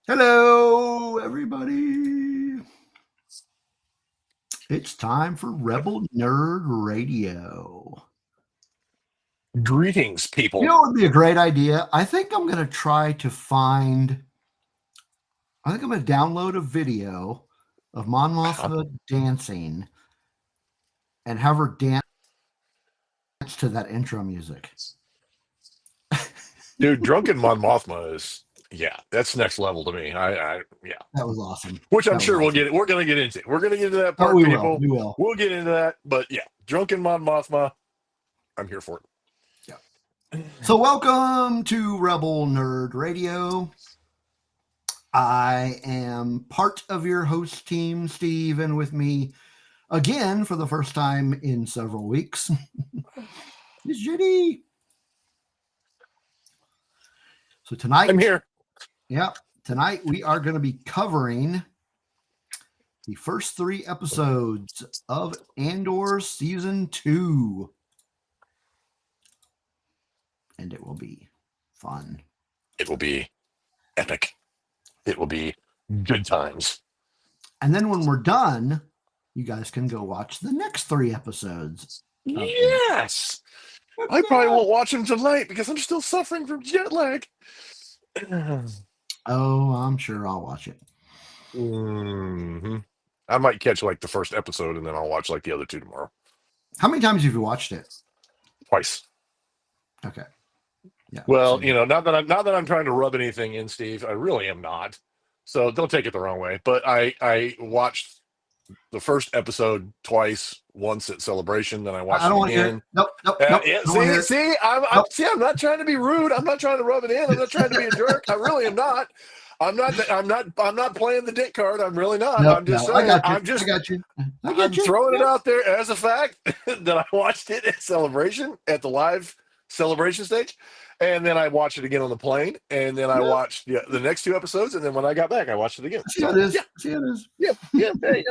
Hello, everybody. It's time for Rebel Nerd Radio. Greetings, people. You know what would be a great idea? I think I'm going to download a video of Mon Mothma dancing and have her dance to that intro music. Dude, Drunken Mon Mothma is, that's next level to me. That was awesome. Which I'm sure we're going to get into. We're going to get into that part, people. We will. We'll get into that. But yeah, Drunken Mon Mothma, I'm here for it. Yeah. So welcome to Rebel Nerd Radio. I am part of your host team, Steve, and with me again for the first time in several weeks is JD. So tonight, I'm here. Yeah, tonight we are going to be covering the first 3 episodes of Andor Season 2. And it will be fun. It will be epic. It will be good times. And then when we're done, you guys can go watch the next 3 episodes. Yes! I probably won't watch them tonight because I'm still suffering from jet lag. Oh, I'm sure I'll watch it. Mm-hmm. I might catch like the first episode and then I'll watch like the other 2 tomorrow. How many times have you watched it? Twice. Okay. Yeah. Well, not that I'm trying to rub anything in, Steve. I really am not. So don't take it the wrong way. But I watched the first episode twice, once at Celebration, then I watched it again. Nope. I'm not trying to be rude. I'm not trying to rub it in. I'm not trying to be a jerk. I really am not. I'm not playing the dick card. I'm really not. I'm just saying. I got you. I'm throwing it out there as a fact that I watched it at Celebration at the live Celebration stage, and then I watched it again on the plane, and then I watched the next 2 episodes, and then when I got back, I watched it again. See how it is. See how it is. Yeah. Hey,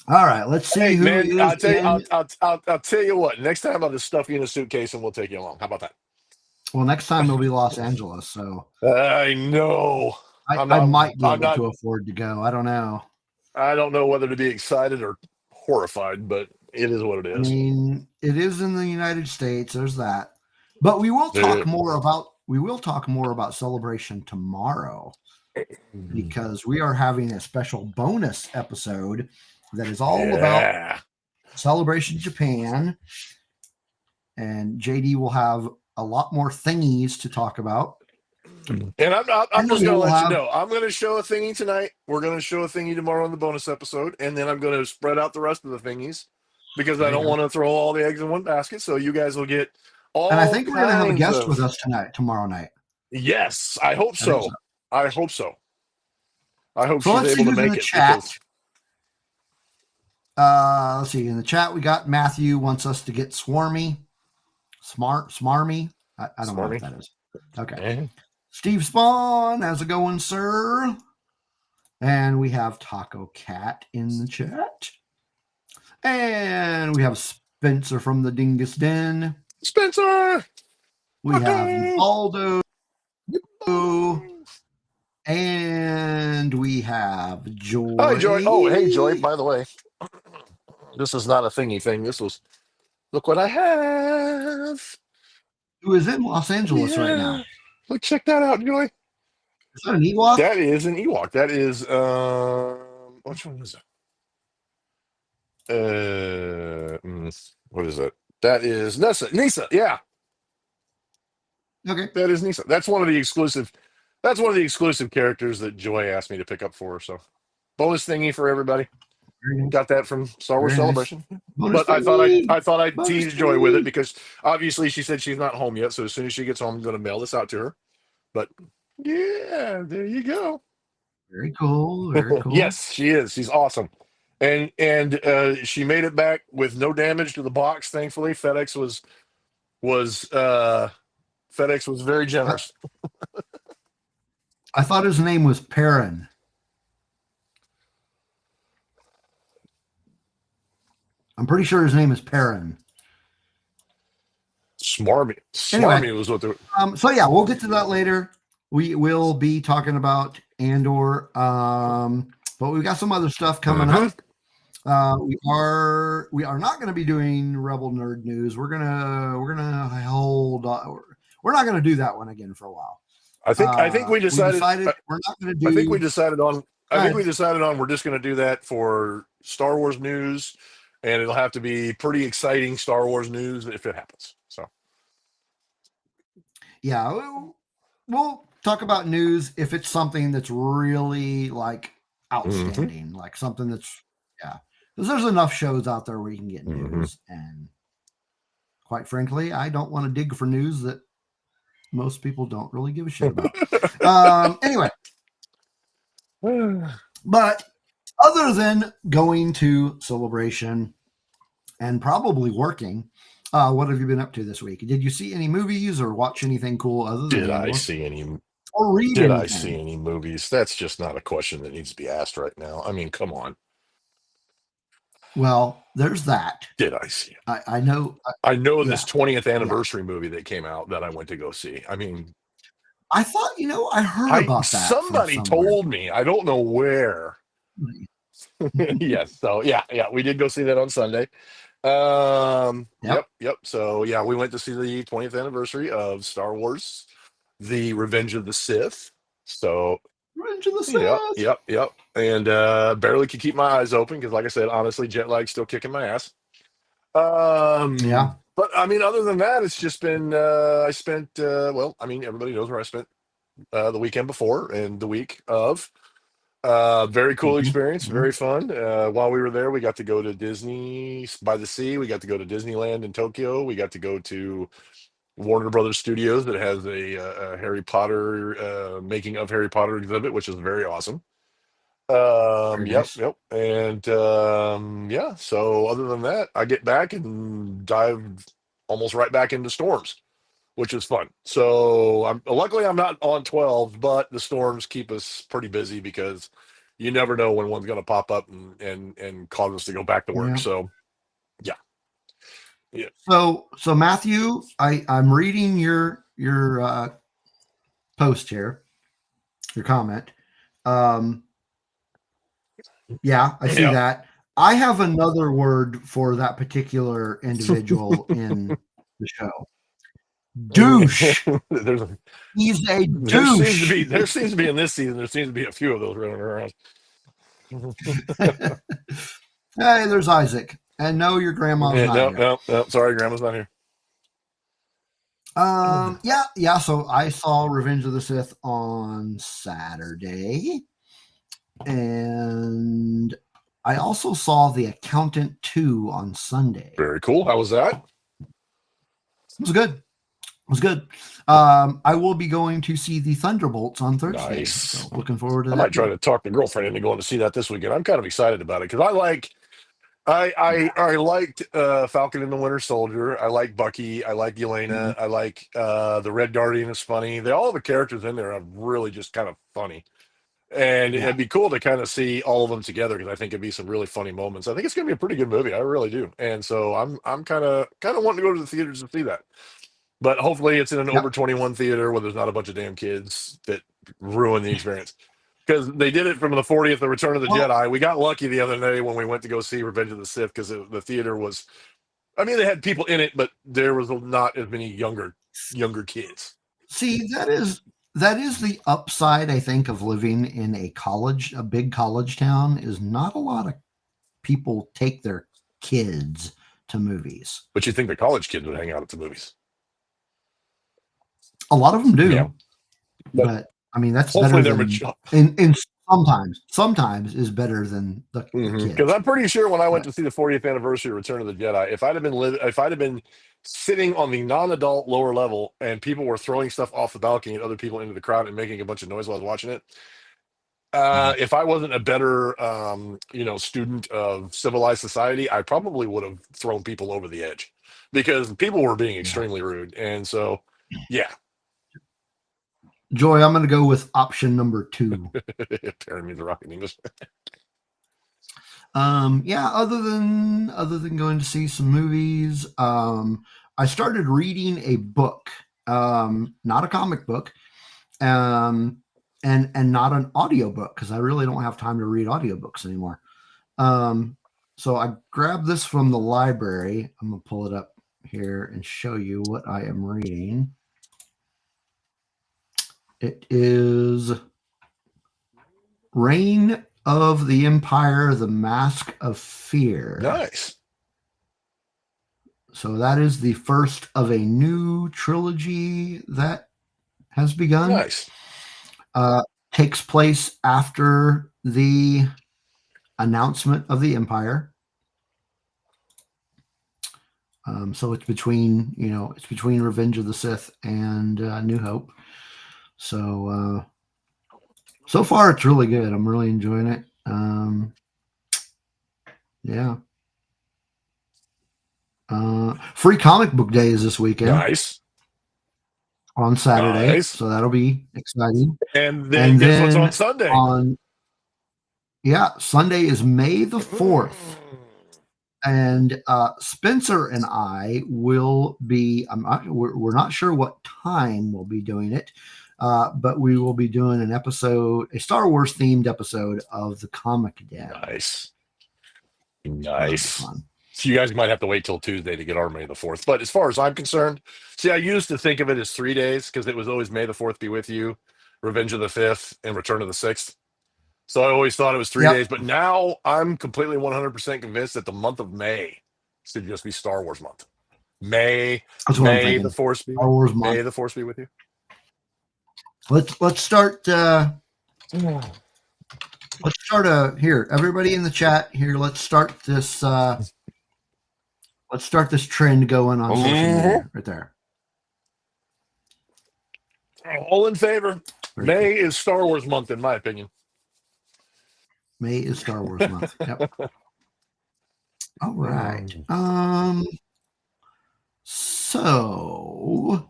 All right, let's see who man, is. I'll tell you what. Next time I'll just stuff you in a suitcase and we'll take you along. How about that? Well, next time it'll be Los Angeles, so I know. I might be able to afford to go. I don't know. I don't know whether to be excited or horrified, but it is what it is. I mean, it is in the United States. There's that, but we will talk more about Celebration tomorrow because we are having a special bonus episode that is all about Celebration Japan, and JD will have a lot more thingies to talk about. And I'm just going to let you know, I'm going to show a thingy tonight. We're going to show a thingy tomorrow in the bonus episode, and then I'm going to spread out the rest of the thingies because I don't want to throw all the eggs in one basket. So you guys will get all. And I think we're going to have a guest with us tomorrow night. Yes, I hope so. I hope so. I hope she's able to make it. Chat. Let's see. In the chat, we got Matthew wants us to get smarmy. I don't know what that is. Okay. Steve Spawn, how's it going, sir? And we have Taco Cat in the chat. And we have Spencer from the Dingus Den. Spencer! We have Aldo. And we have Joy. Hi, Joy. Oh, hey, Joy, by the way. This is not a thingy thing. This was, look what I have. Who is in Los Angeles right now? Look, check that out, Joy. Is that an Ewok? That is an Ewok. That is, which one is it? What is it? That is Nisa. Yeah. Okay. That is Nisa. That's one of the exclusive characters that Joy asked me to pick up for her. So bonus thingy for everybody. Got that from Star Wars Celebration. But I thought I'd tease Joy with it because obviously she said she's not home yet. So as soon as she gets home, I'm going to mail this out to her. But yeah, there you go. Very cool. Very cool. Yes, she is. She's awesome. And she made it back with no damage to the box. Thankfully, FedEx was very generous. I thought his name was Perrin. I'm pretty sure his name is Perrin. Smarmy was what they were. So yeah, we'll get to that later. we will be talking about Andor, but we've got some other stuff coming up. We are not going to be doing Rebel Nerd News. We're gonna hold. We're not going to do that one again for a while. I think we decided we're not going to do. I think we decided on we're just going to do that for Star Wars news, and it'll have to be pretty exciting Star Wars news if it happens. So, yeah, we'll talk about news if it's something that's really like outstanding, like something that's because there's enough shows out there where you can get news, and quite frankly, I don't want to dig for news that most people don't really give a shit about. Anyway, but other than going to Celebration and probably working, what have you been up to this week? Did you see any movies or watch anything cool other than Did I see any movies? That's just not a question that needs to be asked right now. I mean, come on. Well, there's that. Did I see it? I know. I know this 20th anniversary movie that came out that I went to go see. I mean, I thought, I heard about that. Somebody told me. I don't know where. Yes. So yeah, we did go see that on Sunday. Yep. So yeah, we went to see the 20th anniversary of Star Wars, The Revenge of the Sith. So Revenge of the Sith. Yep. And barely could keep my eyes open because, like I said, honestly, jet lag's still kicking my ass. Yeah. But I mean, other than that, it's just been I spent everybody knows where I spent the weekend before and the week of. Very cool experience, very fun. While we were there, we got to go to Disney by the Sea. We got to go to Disneyland in Tokyo. We got to go to Warner Brothers Studios that has a Harry Potter making of Harry Potter exhibit, which is very awesome. Nice. Yep. And so other than that, I get back and dive almost right back into storms, which is fun. So luckily I'm not on 12, but the storms keep us pretty busy because you never know when one's going to pop up and cause us to go back to work. So yeah. So Matthew, I'm reading your post here, your comment. Yeah, I see that. I have another word for that particular individual in the show. Douche. He's a douche. There seems to be in this season. There seems to be a few of those running around. Hey, there's Isaac. And no, your grandma's not here. No. Sorry, grandma's not here. Yeah. So I saw Revenge of the Sith on Saturday, and I also saw The Accountant 2 on Sunday. Very cool. How was that? It was good. I will be going to see the Thunderbolts on Thursday. Nice. So looking forward to that. I might try to talk the girlfriend into going to see that this weekend. I'm kind of excited about it because I liked Falcon and the Winter Soldier. I like Bucky. I like Yelena. I like the Red Guardian is funny. All the characters in there are really just kind of funny. And it'd be cool to kind of see all of them together because I think it'd be some really funny moments. I think it's going to be a pretty good movie. I really do. And so I'm kind of wanting to go to the theaters to see that. But hopefully it's in an over 21 theater where there's not a bunch of damn kids that ruin the experience. Because they did it from the 40th, The Return of the Jedi. We got lucky the other day when we went to go see Revenge of the Sith because the theater was, they had people in it, but there was not as many younger kids. See, that is the upside, I think, of living in a big college town is not a lot of people take their kids to movies. But you think the college kids would hang out at the movies? A lot of them do. But that's better than sometimes is better than the kids. Because I'm pretty sure when I went to see the 40th anniversary of Return of the Jedi, if I'd have been sitting on the non-adult lower level and people were throwing stuff off the balcony and other people into the crowd and making a bunch of noise while I was watching it, if I wasn't a better student of civilized society, I probably would have thrown people over the edge because people were being extremely rude. And so Joy, I'm going to go with option number 2. Pairing me the rocket English. Other than going to see some movies, I started reading a book, not a comic book. and not an audiobook, because I really don't have time to read audiobooks anymore. So I grabbed this from the library. I'm gonna pull it up here and show you what I am reading. It is Reign of the Empire, The Mask of Fear. Nice. So that is the first of a new trilogy that has begun. Nice. Takes place after the announcement of the Empire. So it's between, it's between Revenge of the Sith and New Hope. So so far it's really good. I'm really enjoying it. Yeah. Free comic book day is this weekend. Nice. On Saturday. Nice. So that'll be exciting. And then guess what's on Sunday? Sunday is May the 4th. And Spencer and I will be, we're not sure what time we'll be doing it, but we will be doing an episode, a Star Wars themed episode of the Comic Den. Nice. So you guys might have to wait till Tuesday to get our May the 4th. But as far as I'm concerned, see, I used to think of it as 3 days because it was always May the 4th be with you, Revenge of the 5th, and Return of the 6th. So I always thought it was 3 days. But now I'm completely 100% convinced that the month of May should just be Star Wars month. May the Force be with you. May the Force be with you. Let's start. Let's start here. Everybody in the chat here. Let's start this. Let's start this trend going on social media right there. All in favor. May is Star Wars month, in my opinion. May is Star Wars month. Yep. All right. So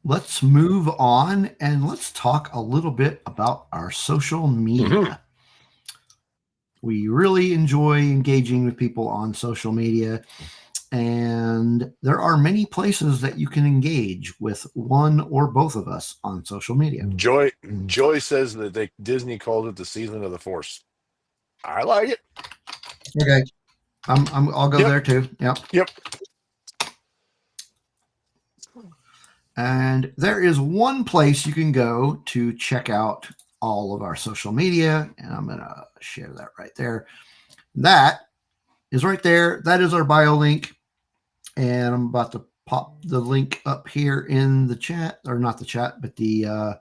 let's move on and let's talk a little bit about our social media. We really enjoy engaging with people on social media, and there are many places that you can engage with one or both of us on social media. Joy says that Disney called it the season of the Force. I like it. Okay, I'll go there too. Yep. And there is one place you can go to check out all of our social media, and I'm gonna share that right there. That is right there. That is our bio link, and I'm about to pop the link up here in the chat, or not the chat, but the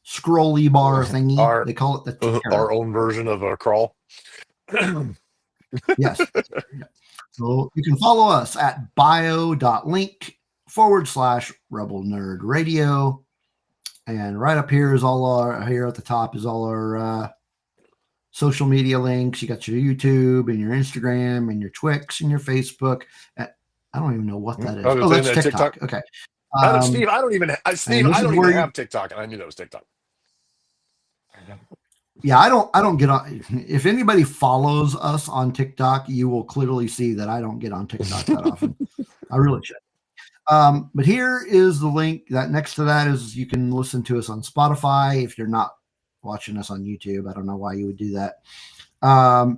scrolly bar thingy. They call it our own version of a crawl. Yes. So you can follow us at bio.link/Rebel Nerd Radio. And right up here is here at the top is all our social media links. You got your YouTube and your Instagram and your Twix and your Facebook. I don't even know what that is. Oh, that's TikTok. Okay. Steve, I don't even have TikTok, and I knew that was TikTok. Yeah, I don't get on. If anybody follows us on TikTok, you will clearly see that I don't get on TikTok that often. I really should. But here is the link. That next to that is you can listen to us on Spotify. If you're not watching us on YouTube, I don't know why you would do that.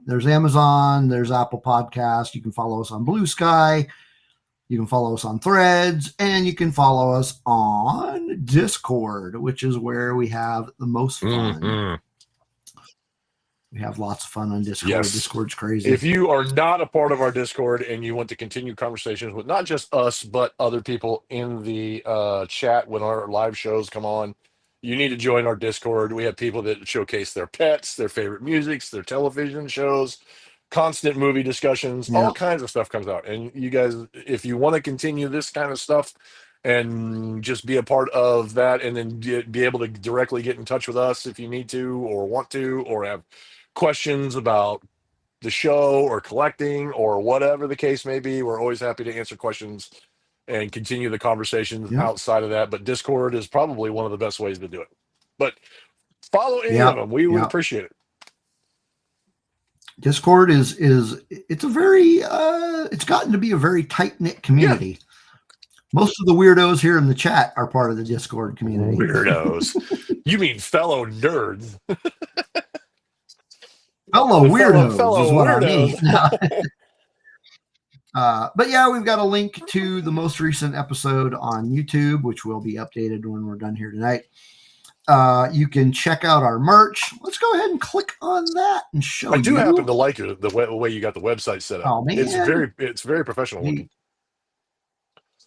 There's Amazon, there's Apple Podcasts. You can follow us on Blue Sky. You can follow us on Threads, and you can follow us on Discord, which is where we have the most fun. We have lots of fun on Discord. Yes. Discord's crazy. If you are not a part of our Discord and you want to continue conversations with not just us, but other people in the chat when our live shows come on, you need to join our Discord. We have people that showcase their pets, their favorite musics, their television shows, constant movie discussions, all kinds of stuff comes out. And you guys, if you want to continue this kind of stuff and just be a part of that, and then be able to directly get in touch with us if you need to or want to, or have questions about the show or collecting or whatever the case may be, we're always happy to answer questions and continue the conversations outside of that. But Discord is probably one of the best ways to do it. But follow any of them. We would appreciate it. Discord it's a very it's gotten to be a very tight-knit community. Most of the weirdos here in the chat are part of the Discord community. Weirdos. You mean fellow nerds? Fellow weirdos is what weirdos. I mean. But yeah, we've got a link to the most recent episode on YouTube, which will be updated when we're done here tonight. You can check out our merch. Let's go ahead and click on that and show you. I do happen to like it, the way you got the website set up. Oh, man. It's very professional looking.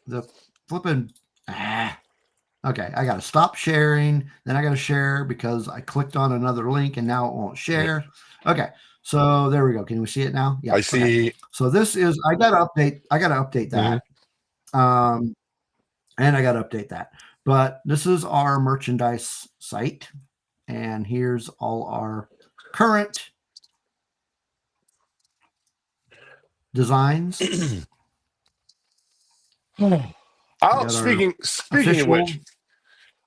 The flipping. Okay, I got to stop sharing. Then I got to share because I clicked on another link and now it won't share. Okay, so there we go. Can we see it now? Yeah, I see. Okay. So this is. I got to update that. And I got to update that. But this is our merchandise site, and here's all our current designs. Speaking of which,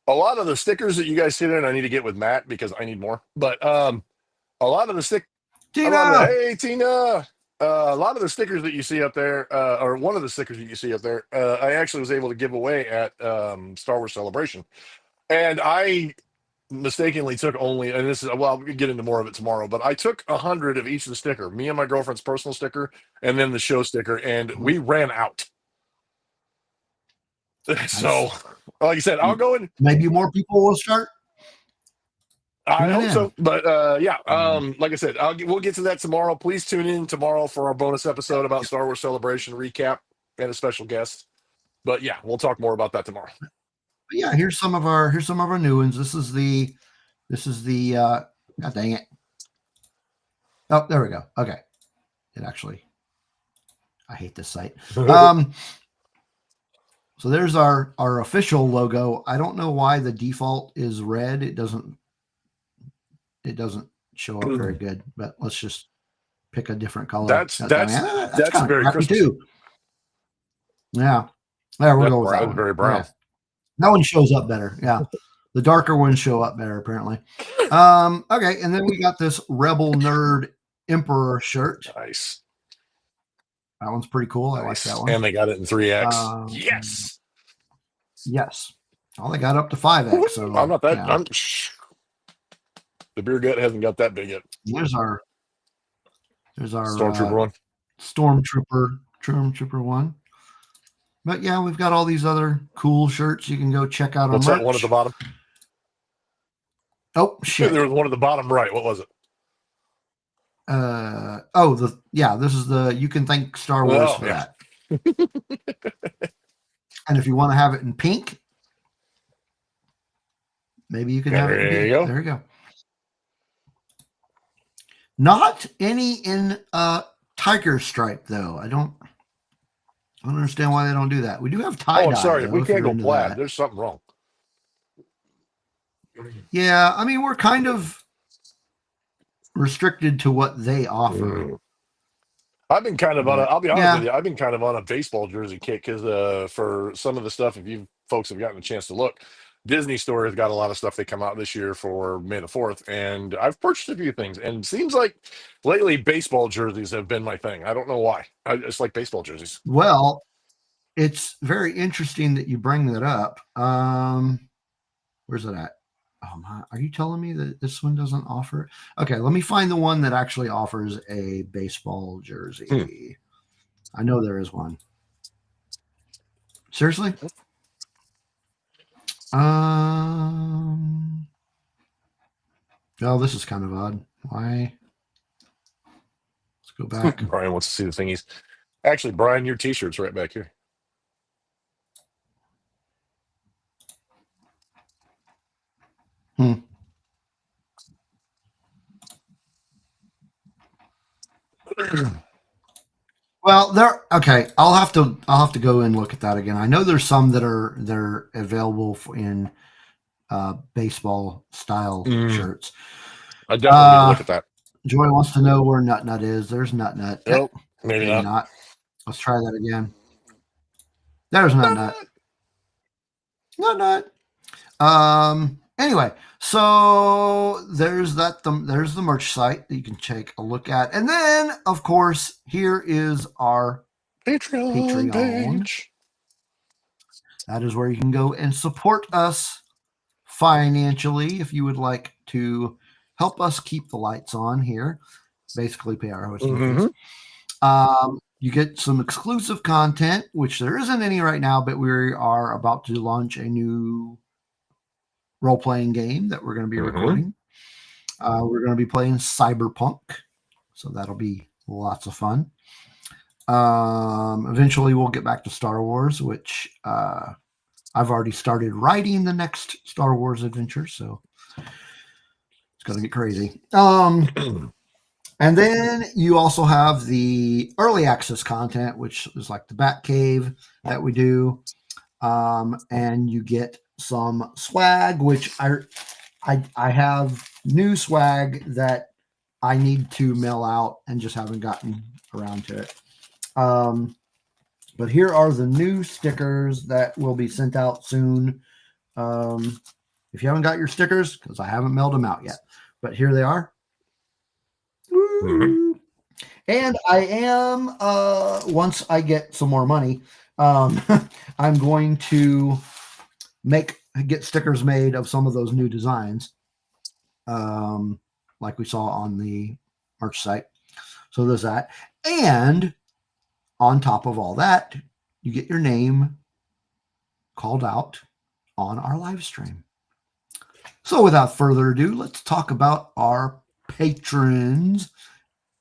a lot of the stickers that you guys see there, and I need to get with Matt because I need more. But a lot of the hey Tina, a lot of the stickers that you see up there, or one of the stickers that you see up there, I actually was able to give away at Star Wars Celebration, and I mistakenly took only, and this is, well, I'll get into more of it tomorrow, but I took 100 of each of the sticker, me and my girlfriend's personal sticker, and then the show sticker, and we ran out. So, like I said, I'll go in. Maybe more people will start. I hope so. But yeah, like I said, we'll get to that tomorrow. Please tune in tomorrow for our bonus episode about Star Wars Celebration recap and a special guest. But yeah, we'll talk more about that tomorrow. But yeah, here's some of our new ones. This is the God dang it. Oh, there we go. Okay. It actually, I hate this site. So there's our official logo. I don't know why the default is red. It doesn't show up very good, but let's just pick a different color. That's very Christmas too. Yeah. There we'll go with that one. Very brown. Yeah. That one shows up better. Yeah. The darker ones show up better, apparently. Okay, and then we got this Rebel Nerd Emperor shirt. Nice. That one's pretty cool. I like that one. And they got it in 3X. Yes. Yes. Well, they got up to 5X. So I'm not that. Yeah. The beer gut hasn't got that big yet. There's our Stormtrooper one. Stormtrooper one. But yeah, we've got all these other cool shirts. You can go check out. What's that one at the bottom? Oh shit! There was one at the bottom right. What was it? This is the, you can thank Star Wars for that. And if you want to have it in pink, maybe you can have it in pink. There you go. Not any in tiger stripe though. I don't understand why they don't do that. We do have tie-dye. Oh, I'm sorry. Though, we can't go plaid. There's something wrong. Yeah, I mean, we're kind of restricted to what they offer. I've been kind of on I'll be honest with you, I've been kind of on a baseball jersey kick because for some of the stuff, if you folks have gotten a chance to look, Disney Store has got a lot of stuff they come out this year for May the 4th, and I've purchased a few things, and it seems like lately baseball jerseys have been my thing. I don't know why. I just like baseball jerseys. Well, it's very interesting that you bring that up. Where's it at? Oh my, are you telling me that this one doesn't offer? Okay, let me find the one that actually offers a baseball jersey. I know there is one. Seriously? Oh, this is kind of odd. Why? Let's go back. Brian wants to see the thingies. Actually, Brian, your t-shirt's right back here. Well, okay. I'll have to go and look at that again. I know there's some that they're available in baseball style shirts. I definitely need to look at that. Joy wants to know where Nut Nut is. There's Nut Nut. Nope, maybe not. Let's try that again. There's Nut Nut. Nut Nut. Anyway, so there's the merch site that you can take a look at. And then, of course, here is our Patreon page. That is where you can go and support us financially if you would like to help us keep the lights on here, basically pay our hosting fees. You get some exclusive content, which there isn't any right now, but we are about to launch a new role-playing game that we're going to be recording. We're going to be playing Cyberpunk, so that'll be lots of fun. Eventually, we'll get back to Star Wars, which I've already started writing the next Star Wars adventure, so it's going to get crazy. And then you also have the early access content, which is like the Bat Cave that we do. And you get some swag, which I have new swag that I need to mail out and just haven't gotten around to it. But here are the new stickers that will be sent out soon. If you haven't got your stickers, because I haven't mailed them out yet, but here they are. And I am, once I get some more money, I'm going to get stickers made of some of those new designs, like we saw on the March site. So there's that. And on top of all that, you get your name called out on our live stream. So without further ado, let's talk about our patrons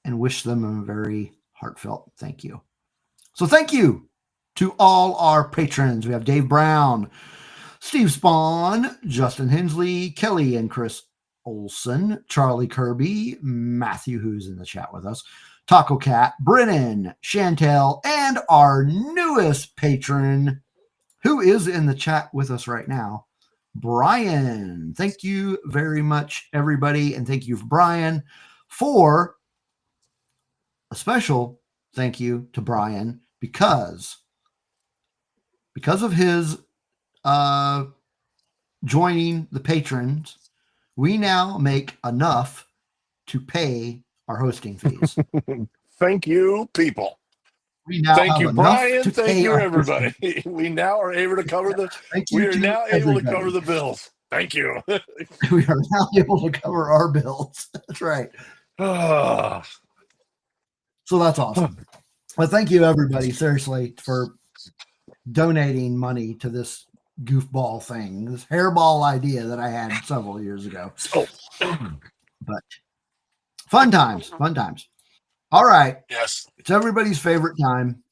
and wish them a very heartfelt thank you. So thank you to all our patrons. We have Dave Brown, Steve Spawn, Justin Hensley, Kelly and Chris Olson, Charlie Kirby, Matthew, who's in the chat with us, Taco Cat, Brennan, Chantel, and our newest patron, who is in the chat with us right now, Brian. Thank you very much, everybody, and thank you, Brian, for a special thank you to Brian because of his joining the patrons. We now make enough to pay our hosting fees. Thank you, people. Thank you, Brian. Thank you, everybody. We now are able to cover the. We are now able to cover the bills. Thank you. We are now able to cover our bills. That's right. So that's awesome. Well, thank you, everybody, seriously, for donating money to this goofball thing, this hairball idea that I had several years ago. But fun times. All right. Yes. It's everybody's favorite time.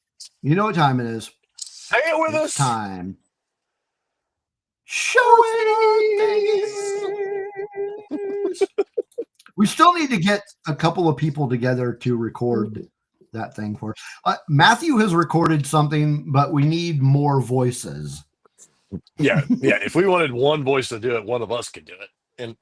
You know what time it is. Say it with us. Time. Showing. We still need to get a couple of people together to record that thing for us. Matthew has recorded something, but we need more voices. Yeah. If we wanted one voice to do it, one of us could do it. And,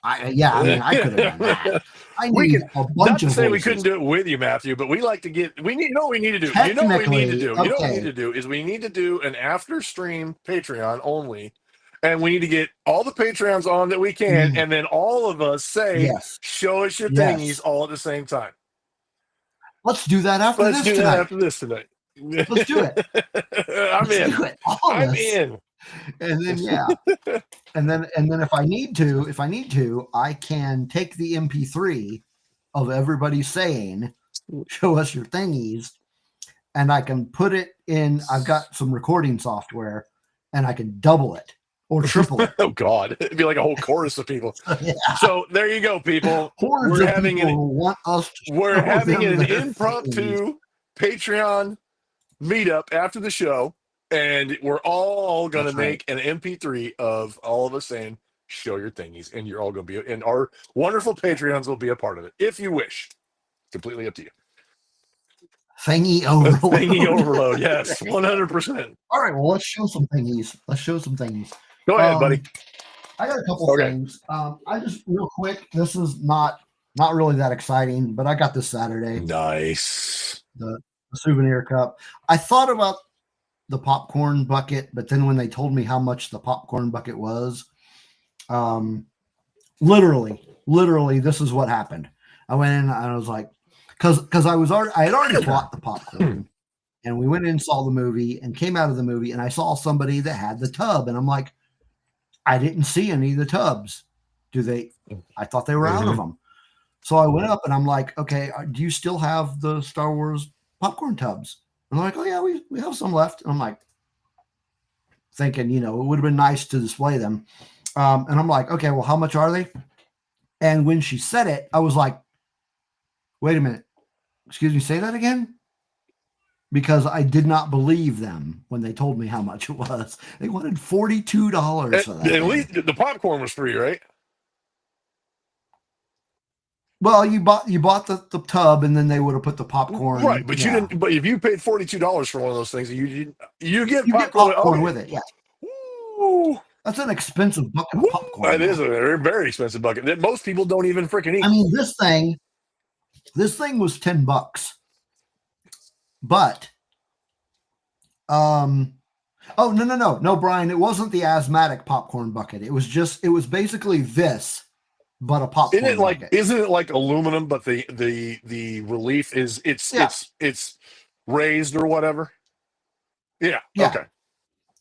I could have done that. I need a bunch not to of say voices. we couldn't do it with you, Matthew, but we like to get. You know what we need to do. You know what we need to do. Okay. You know what we need to do is we need to do an after stream Patreon only, and we need to get all the Patreons on that we can, and then all of us say, "Show us your thingies," all at the same time. Let's do that after this tonight. That after this tonight. Let's do it. I'm in. I'm in. And then and then if I need to, I can take the MP3 of everybody saying, "Show us your thingies," and I can put it in. I've got some recording software, and I can double it or triple it. Oh God, it'd be like a whole chorus of people. Yeah. So there you go, people. We're having an impromptu Patreon meetup after the show. And we're all going to make an MP3 of all of us saying, "Show your thingies." And you're all going to be, and our wonderful Patreons will be a part of it, if you wish. Completely up to you. Thingy overload. Thingy overload, yes, 100%. All right, well, let's show some thingies. Go ahead, buddy. I got a couple things. I just, real quick, this is not really that exciting, but I got this Saturday. Nice. The souvenir cup. I thought about the popcorn bucket, but then when they told me how much the popcorn bucket was, literally this is what happened. I went in and I was like, because I had already bought the popcorn, And we went in and saw the movie and came out of the movie, and I saw somebody that had the tub, and I'm like, I didn't see any of the tubs. I thought they were out of them. So I went up and I'm like, okay, do you still have the Star Wars popcorn tubs? And they're like, oh yeah, we have some left. And I'm like, thinking, it would have been nice to display them. And I'm like, okay, well, how much are they? And when she said it, I was like, wait a minute. Excuse me, say that again? Because I did not believe them when they told me how much it was. They wanted $42 for that. At least the popcorn was free, right? Well, you bought the tub, and then they would have put the popcorn. Right, but you didn't. But if you paid $42 for one of those things, you get popcorn with it. Yeah. Ooh. That's an expensive bucket of popcorn. That is a very, very expensive bucket that most people don't even freaking eat. I mean, this thing was $10. But no, Brian, it wasn't the asthmatic popcorn bucket. It was basically this, but a popcorn bucket. Isn't it like aluminum, but the relief is it's raised or whatever? Yeah. Okay.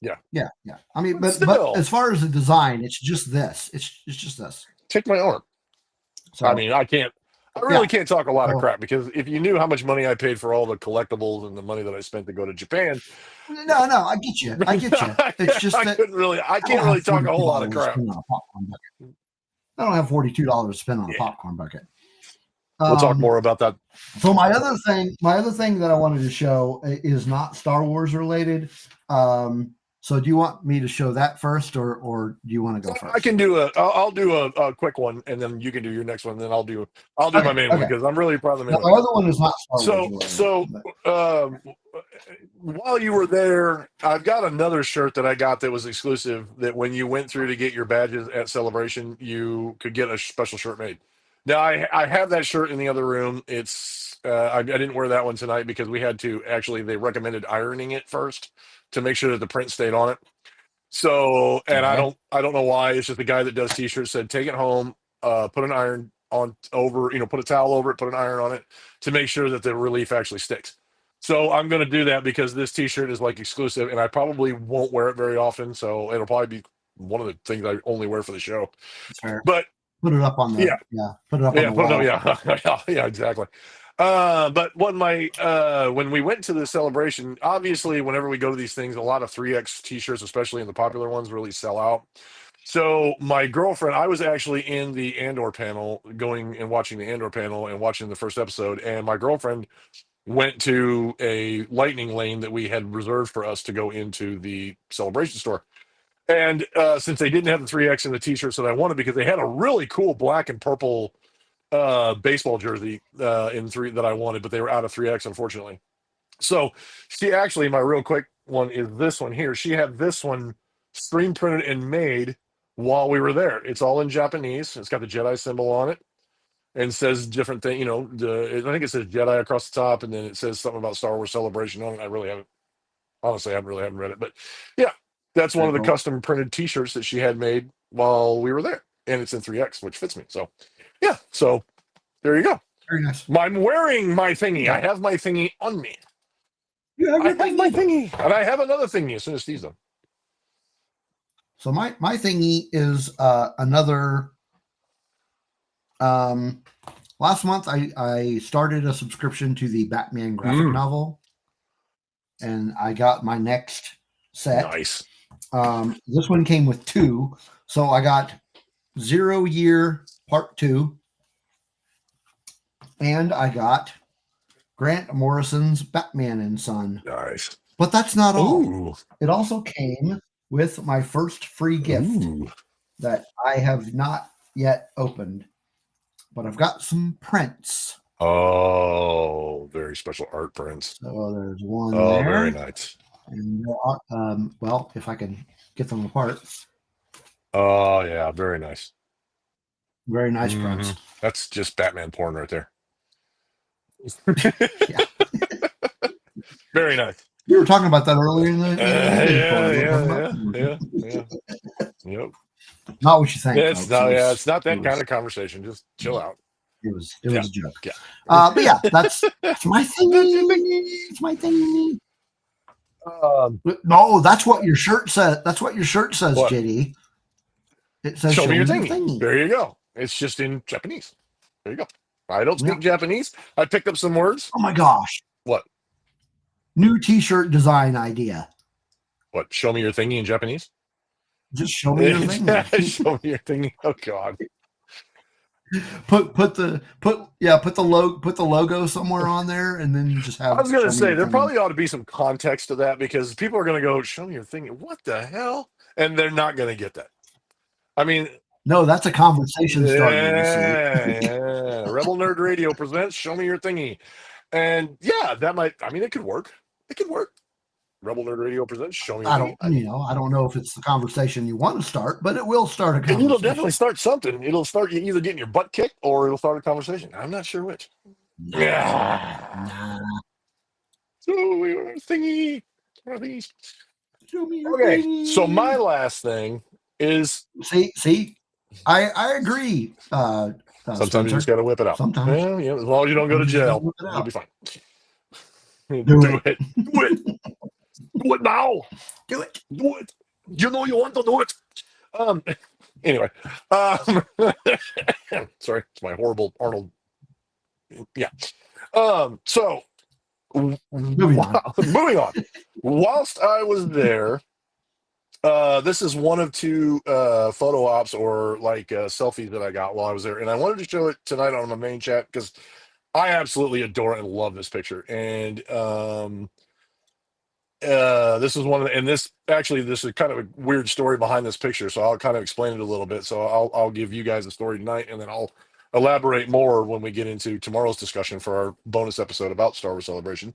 Yeah. I mean, but as far as the design, it's just this. It's just this. Take my arm. So, I mean, I really can't talk a lot of crap, because if you knew how much money I paid for all the collectibles and the money that I spent to go to Japan. No, I get you. It's just I can't really talk a whole lot of crap. I don't have $42 to spend on a popcorn bucket. We'll talk more about that. So my other thing that I wanted to show is not Star Wars related. So do you want me to show that first, or do you want to go first? I can I'll do a quick one, and then you can do your next one. Then I'll do my main one, because I'm really proud of the main one. My other one is not Star Wars related. While you were there, I've got another shirt that I got that was exclusive, that when you went through to get your badges at Celebration, you could get a special shirt made. Now I have that shirt in the other room. It's I didn't wear that one tonight because we had to they recommended ironing it first to make sure that the print stayed on it. So, and I don't know why. It's just the guy that does t-shirts said, take it home, put an iron on over, put a towel over it, put an iron on it to make sure that the relief actually sticks. So I'm going to do that because this t-shirt is like exclusive, and I probably won't wear it very often. So it'll probably be one of the things I only wear for the show. But put it up on the put it up on the wall. Yeah, exactly. But when we went to the Celebration, obviously whenever we go to these things, a lot of 3X t-shirts, especially in the popular ones, really sell out. So my girlfriend, I was actually in the Andor panel, going and watching the Andor panel and watching the first episode, and my girlfriend went to a lightning lane that we had reserved for us to go into the Celebration store. And since they didn't have the 3X and the t-shirts that I wanted, because they had a really cool black and purple baseball jersey in 3 that I wanted, but they were out of 3X, unfortunately. So she actually, my real quick one is this one here. She had this one screen printed and made while we were there. It's all in Japanese. It's got the Jedi symbol on it and says different thing. I think it says Jedi across the top, and then it says something about Star Wars Celebration on it. I haven't read it, but yeah, that's one of the custom printed t-shirts that she had made while we were there, and it's in 3X, which fits me. So yeah, so there you go. Very nice. I'm wearing my thingy. I have my thingy on me. I have my thingy, and I have another thingy as soon as Steve's done. So my thingy is another. Last month I started a subscription to the Batman graphic novel, and I got my next set. Nice. This one came with 2, so I got 0 Year Part 2, and I got Grant Morrison's Batman and Son. Nice. But that's not all. Ooh. It also came with my first free gift that I have not yet opened, but I've got some prints. Oh, very special art prints. So there's one there. Oh, very nice. And well, if I can get them apart. Oh, yeah, very nice. Very nice prints. That's just Batman porn right there. Yeah. Very nice. You were talking about that earlier in the Yep. Not what you think. It's not that kind of conversation. Just chill out. It was a joke. Yeah. But yeah, that's my thing. It's my thing. No, that's what your shirt says. That's what your shirt says, what? JD. It says, show me your thingy. There you go. It's just in Japanese. There you go. I don't speak Japanese. I picked up some words. Oh my gosh. What? New t-shirt design idea. What? Show me your thingy in Japanese? Just show me your thingy. Show me your thingy. Oh God. Put the logo somewhere on there, and then you just have. I was going to say there probably ought to be some context to that, because people are going to go, show me your thingy. What the hell? And they're not going to get that. I mean, no, that's a conversation starter. Yeah. Rebel Nerd Radio presents Show Me Your Thingy. And yeah, that might, I mean, it could work. It could work. Rebel Nerd Radio presents Show Me Your Thingy. I don't know if it's the conversation you want to start, but it will start a conversation. It'll definitely start something. It'll start either getting your butt kicked or it'll start a conversation. I'm not sure which. Nah. So we were thingy. Show me your Okay, thingy. so my last thing is see, I agree. Sometimes Spencer. you just got to whip it out. Sometimes, yeah, as long as you don't go to jail, you'll be fine. Do it. Do it. Do it now. Do it. Do it. You know you want to do it. Anyway. Sorry, it's my horrible Arnold. Yeah. So moving on. Whilst I was there, this is one of two photo ops or like selfies that I got while I was there, and I wanted to show it tonight on my main chat because I absolutely adore and love this picture. And this is one of the, and this is kind of a weird story behind this picture, so I'll kind of explain it a little bit. So I'll give you guys the story tonight, and then I'll elaborate more when we get into tomorrow's discussion for our bonus episode about Star Wars Celebration.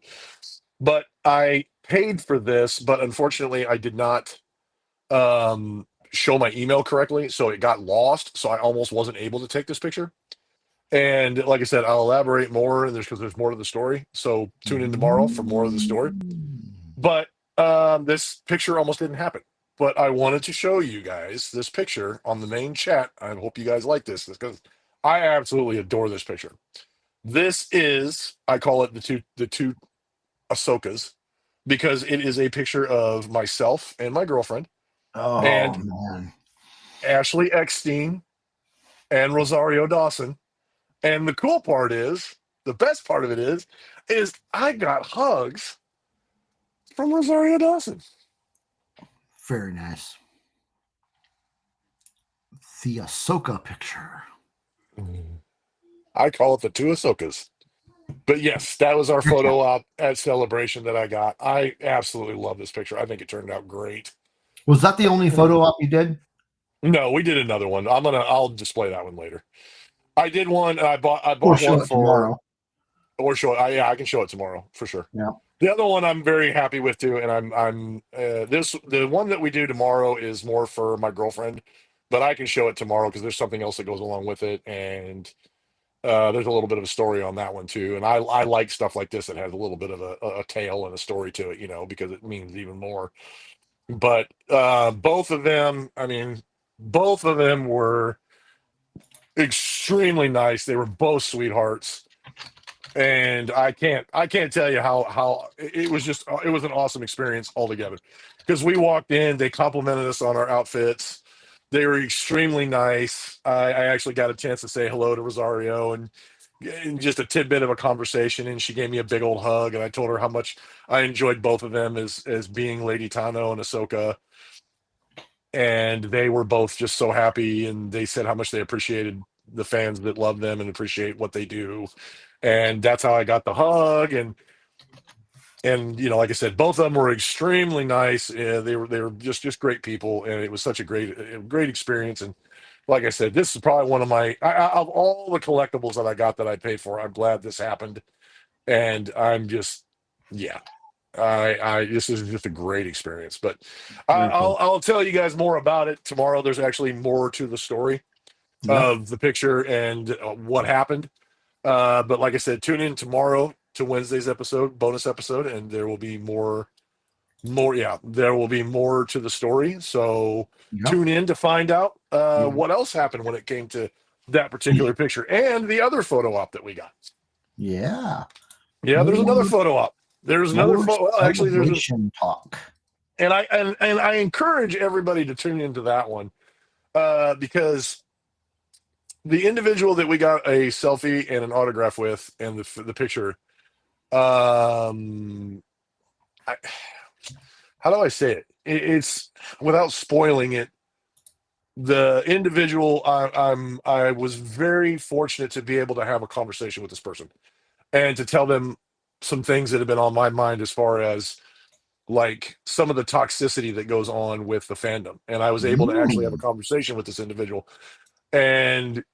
But I paid for this, but unfortunately I did not show my email correctly, so it got lost, so I almost wasn't able to take this picture. And like I said, I'll elaborate more because there's more to the story, so tune in tomorrow for more of the story. But this picture almost didn't happen, but I wanted to show you guys this picture on the main chat. I hope you guys like this because I absolutely adore this picture. This is, I call it the two Ahsokas, because it is a picture of myself and my girlfriend. Oh, and man. Ashley Eckstein and Rosario Dawson. And the cool part is, the best part of it is I got hugs from Rosario Dawson. Very nice. The Ahsoka picture. I call it the two Ahsokas. But yes, that was our photo op at Celebration that I got. I absolutely love this picture. I think it turned out great. Was that the only photo op you did? No, we did another one. I'll display that one later. I did one. I bought or show one it for tomorrow. Or show it. Yeah, I can show it tomorrow for sure. Yeah. The other one I'm very happy with too, and the one that we do tomorrow is more for my girlfriend, but I can show it tomorrow because there's something else that goes along with it, and there's a little bit of a story on that one too. And I like stuff like this that has a little bit of a tale and a story to it, because it means even more. But both of them were extremely nice. They were both sweethearts. And I can't tell you how it was an awesome experience altogether, because we walked in, they complimented us on our outfits. They were extremely nice. I actually got a chance to say hello to Rosario and just a tidbit of a conversation, and she gave me a big old hug, and I told her how much I enjoyed both of them as being Lady Tano and Ahsoka. And they were both just so happy, and they said how much they appreciated the fans that love them and appreciate what they do. And that's how I got the hug. And like I said, both of them were extremely nice. They were just great people, and it was such a great experience. And like I said, this is probably one of my of all the collectibles that I got that I paid for. I'm glad this happened, and I'm just this is just a great experience. But I'll tell you guys more about it tomorrow. There's actually more to the story of the picture and what happened. But like I said, tune in tomorrow to Wednesday's episode, bonus episode, and there will be more. There will be more to the story. So tune in to find out what else happened when it came to that particular picture and the other photo op that we got. Yeah. Yeah, there's another photo op. There's another. Well, actually, there's talk, and I encourage everybody to tune into that one because the individual that we got a selfie and an autograph with, and the picture. How do I say it? It's without spoiling it. The individual, I was very fortunate to be able to have a conversation with this person and to tell them some things that have been on my mind as far as like some of the toxicity that goes on with the fandom. And I was able to actually have a conversation with this individual, and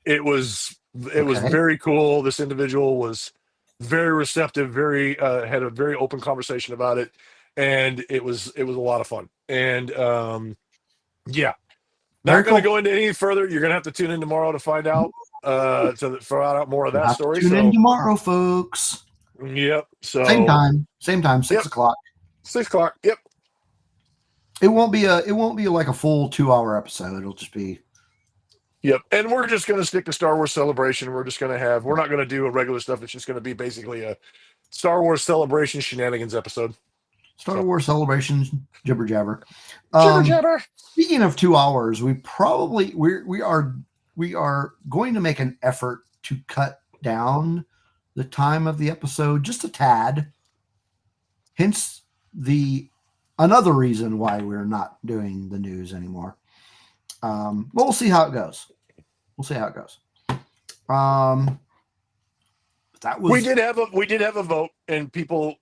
it was very cool. This individual was very receptive, very had a very open conversation about it, and it was a lot of fun. And yeah, not going to go into any further. You're going to have to tune in tomorrow to find out to find out more of that story. Tune in tomorrow, folks. Yep. So same time, 6 o'clock. 6 o'clock. Yep. It won't be like a full 2-hour episode. It'll just be. Yep. And we're just going to stick to Star Wars Celebration. We're not going to do a regular stuff. It's just going to be basically a Star Wars Celebration shenanigans episode. Star Wars Celebration jibber jabber. Jibber jabber. Speaking of 2 hours, we are going to make an effort to cut down the time of the episode just a tad. Hence another reason why we're not doing the news anymore. But we'll see how it goes. We did have a vote, and people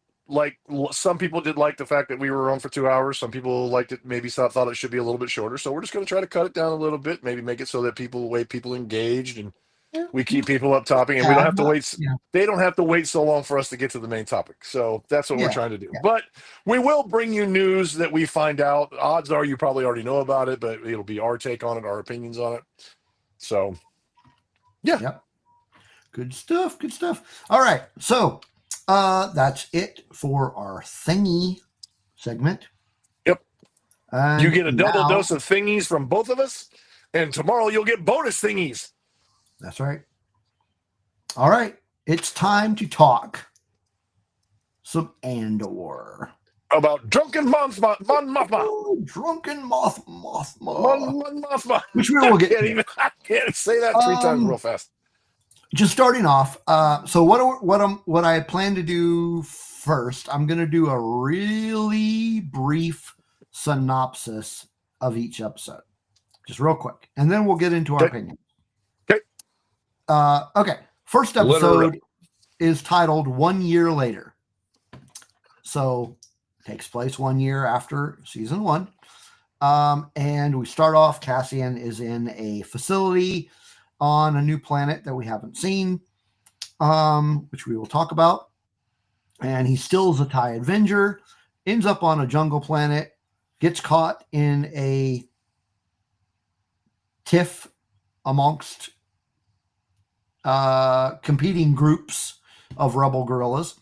some people did like the fact that we were on for 2 hours. Some people liked it, maybe thought it should be a little bit shorter. So we're just going to try to cut it down a little bit, maybe make it so that people engaged, and we keep people up topic, and we don't have to wait. Yeah. They don't have to wait so long for us to get to the main topic. So that's what we're trying to do. Yeah. But we will bring you news that we find out. Odds are you probably already know about it, but it'll be our take on it, our opinions on it. So, yeah. Yep. Good stuff. All right. So that's it for our thingy segment. Yep. And you get a double dose of thingies from both of us, and tomorrow you'll get bonus thingies. That's right. All right. It's time to talk some Andor. About drunken Mothma. Drunken Mothma. Mothma. Which we will get. I can't say that 3 times real fast. Just starting off. So what I plan to do first, I'm going to do a really brief synopsis of each episode, just real quick, and then we'll get into our opinion. Okay. First episode is titled 1 Year Later. So takes place 1 year after season 1. And we start off, Cassian is in a facility on a new planet that we haven't seen, which we will talk about. And he steals a TIE Avenger, ends up on a jungle planet, gets caught in a tiff amongst competing groups of rebel guerrillas.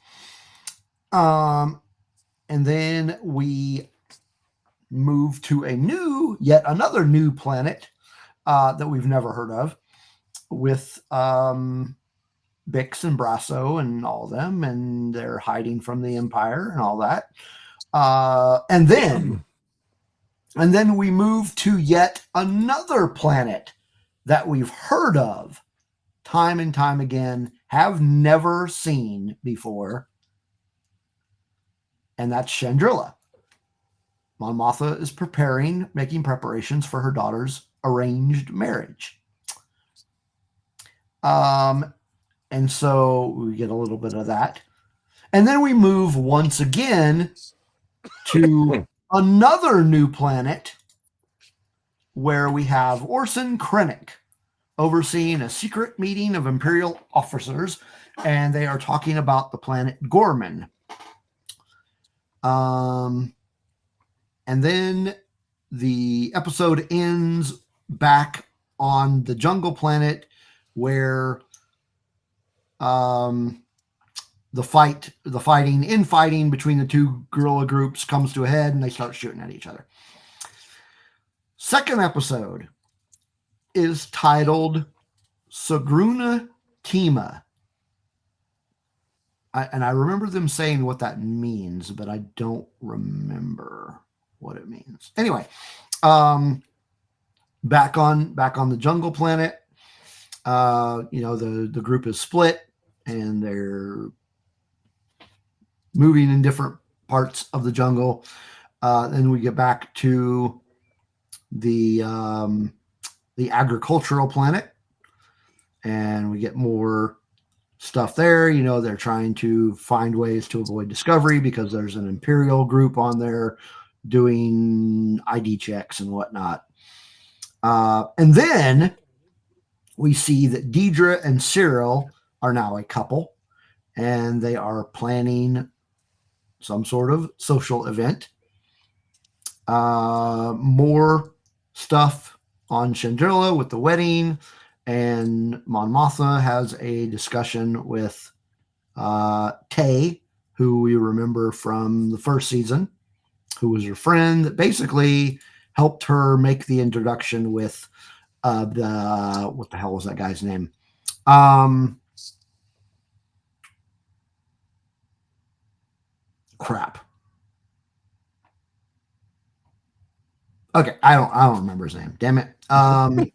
And then we move to yet another new planet that we've never heard of, with Bix and Brasso and all of them, and they're hiding from the Empire and all that. And then we move to yet another planet that we've heard of time and time again, have never seen before, and that's Chandrila. Mon Mothma is making preparations for her daughter's arranged marriage. And so we get a little bit of that. And then we move once again to another new planet where we have Orson Krennic overseeing a secret meeting of Imperial officers, and they are talking about the planet Gorman. And then the episode ends back on the jungle planet where the fighting between the two guerrilla groups comes to a head, and they start shooting at each other. Second episode is titled Sagruna Tima. I remember them saying what that means, but I don't remember what it means. Anyway, back on the jungle planet, the group is split and they're moving in different parts of the jungle. Then we get back to the agricultural planet, and we get more stuff there. They're trying to find ways to avoid discovery because there's an Imperial group on there doing ID checks and whatnot. And then we see that Deidre and Cyril are now a couple, and they are planning some sort of social event. More stuff on Chandrila with the wedding, and Mon Mothma has a discussion with Tay, who we remember from the first season, who was her friend that basically helped her make the introduction with what the hell was that guy's name? Crap. Okay, I don't remember his name. Damn it. The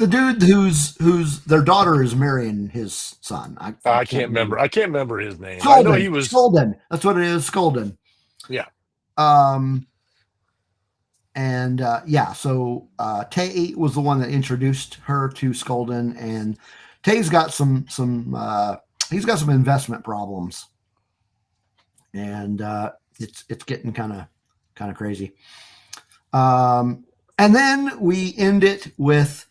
dude who's their daughter is marrying his son. I can't remember. I can't remember his name. Skolden. I know he was Skolden. That's what it is, Skolden. Yeah. So Tay was the one that introduced her to Skolden, and Tay's got some he's got some investment problems, and it's getting kind of crazy. And then we end it with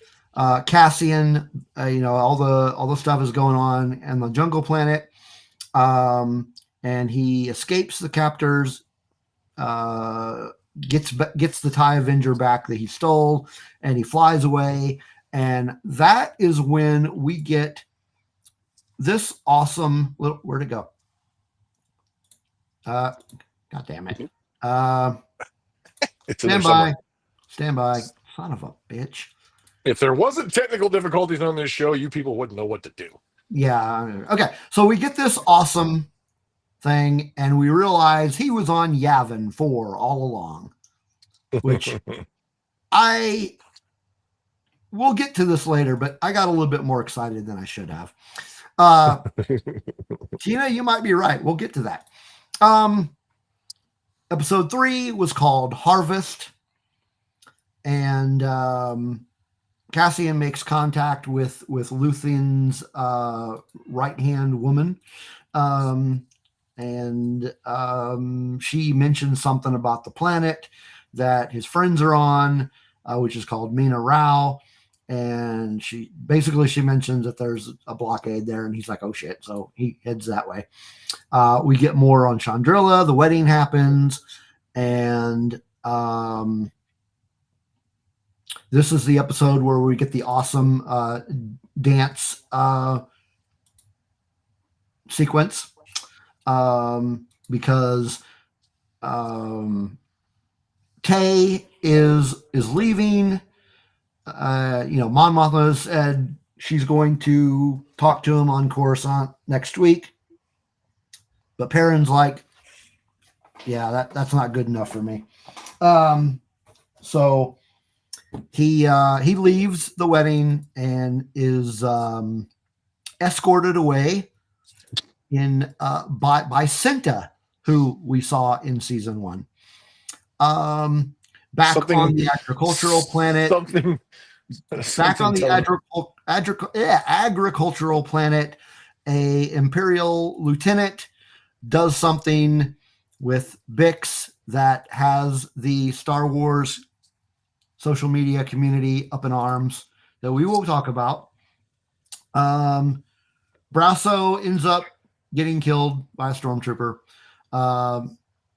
Cassian. All the stuff is going on in the jungle planet, and he escapes the captors. Gets the TIE Avenger back that he stole, and he flies away. And that is when we get this awesome little, where'd it go? God damn it. Stand by. Son of a bitch. If there wasn't technical difficulties on this show, you people wouldn't know what to do. Yeah. Okay. So we get this awesome thing, and we realize he was on Yavin 4 all along, which we'll get to this later, but I got a little bit more excited than I should have. Tina, you might be right. We'll get to that. Episode 3 was called Harvest, and Cassian makes contact with Luthen's right-hand woman, and she mentions something about the planet that his friends are on, which is called Mina Rao, and she mentions that there's a blockade there, and he's like, oh shit, so he heads that way. We get more on Chandrila. The wedding happens, and this is the episode where we get the awesome dance sequence, because Tay is leaving. Mon Mothma said she's going to talk to him on Coruscant next week, but Perrin's like, yeah, that's not good enough for me. So he leaves the wedding and is escorted away by Cinta, who we saw in season 1. Back on the agricultural planet. Back on the agricultural planet, a Imperial lieutenant does something with Bix that has the Star Wars social media community up in arms that we will talk about. Brasso ends up getting killed by a stormtrooper.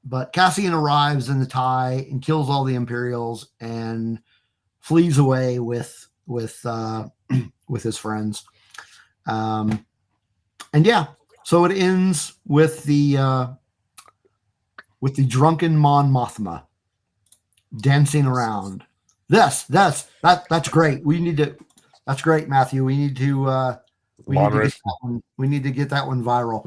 But Cassian arrives in the TIE and kills all the Imperials and flees away with his friends. And yeah, so it ends with the drunken Mon Mothma dancing around. That's great. That's great, Matthew. We need to We need to get that one. We need to get that one viral.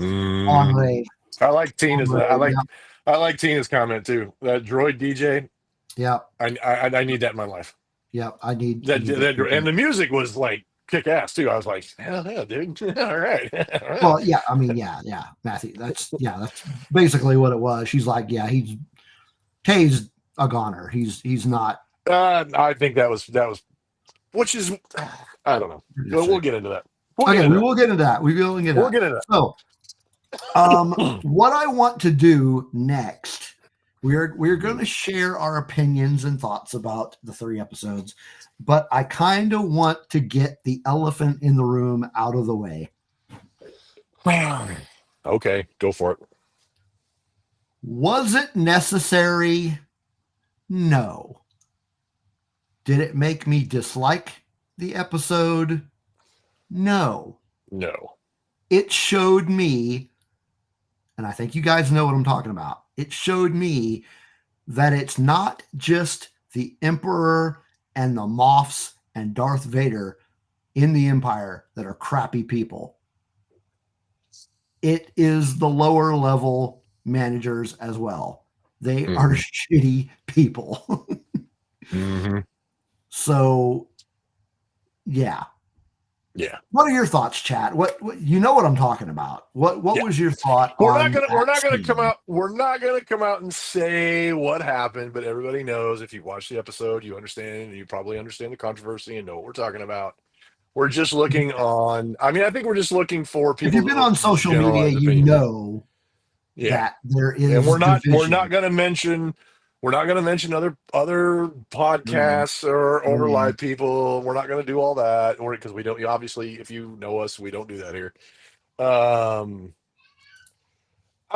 On Ray. I like Tina's. I like Tina's comment too. That droid DJ. Yeah. I need that in my life. Yeah, I need that. And the music was like kick ass too. I was like, hell yeah, dude. All right. Well, yeah. I mean, yeah, Matthew. That's basically what it was. She's like, yeah, Tay's a goner. He's not. I think that was, which is, I don't know. We'll get into that. We will get into that. We'll get into that. So, what I want to do next, we're going to share our opinions and thoughts about the 3 episodes, but I kind of want to get the elephant in the room out of the way. Okay, go for it. Was it necessary? No. Did it make me dislike the episode? No. It showed me, and I think you guys know what I'm talking about. It showed me that it's not just the Emperor and the Moffs and Darth Vader in the Empire that are crappy people. It is the lower level managers as well. They are shitty people. So, yeah. What are your thoughts, chat? What you know what I'm talking about? What was your thought? We're not gonna come out and say what happened, but everybody knows if you watch the episode, you understand, and you probably understand the controversy and know what we're talking about. We're just looking on. I mean, I think we're just looking for people. If you've been on social media, you know that there is. And we're not going to mention. We're not going to mention other podcasts or live people. We're not going to do all that, or because we don't. Obviously, if you know us, we don't do that here. I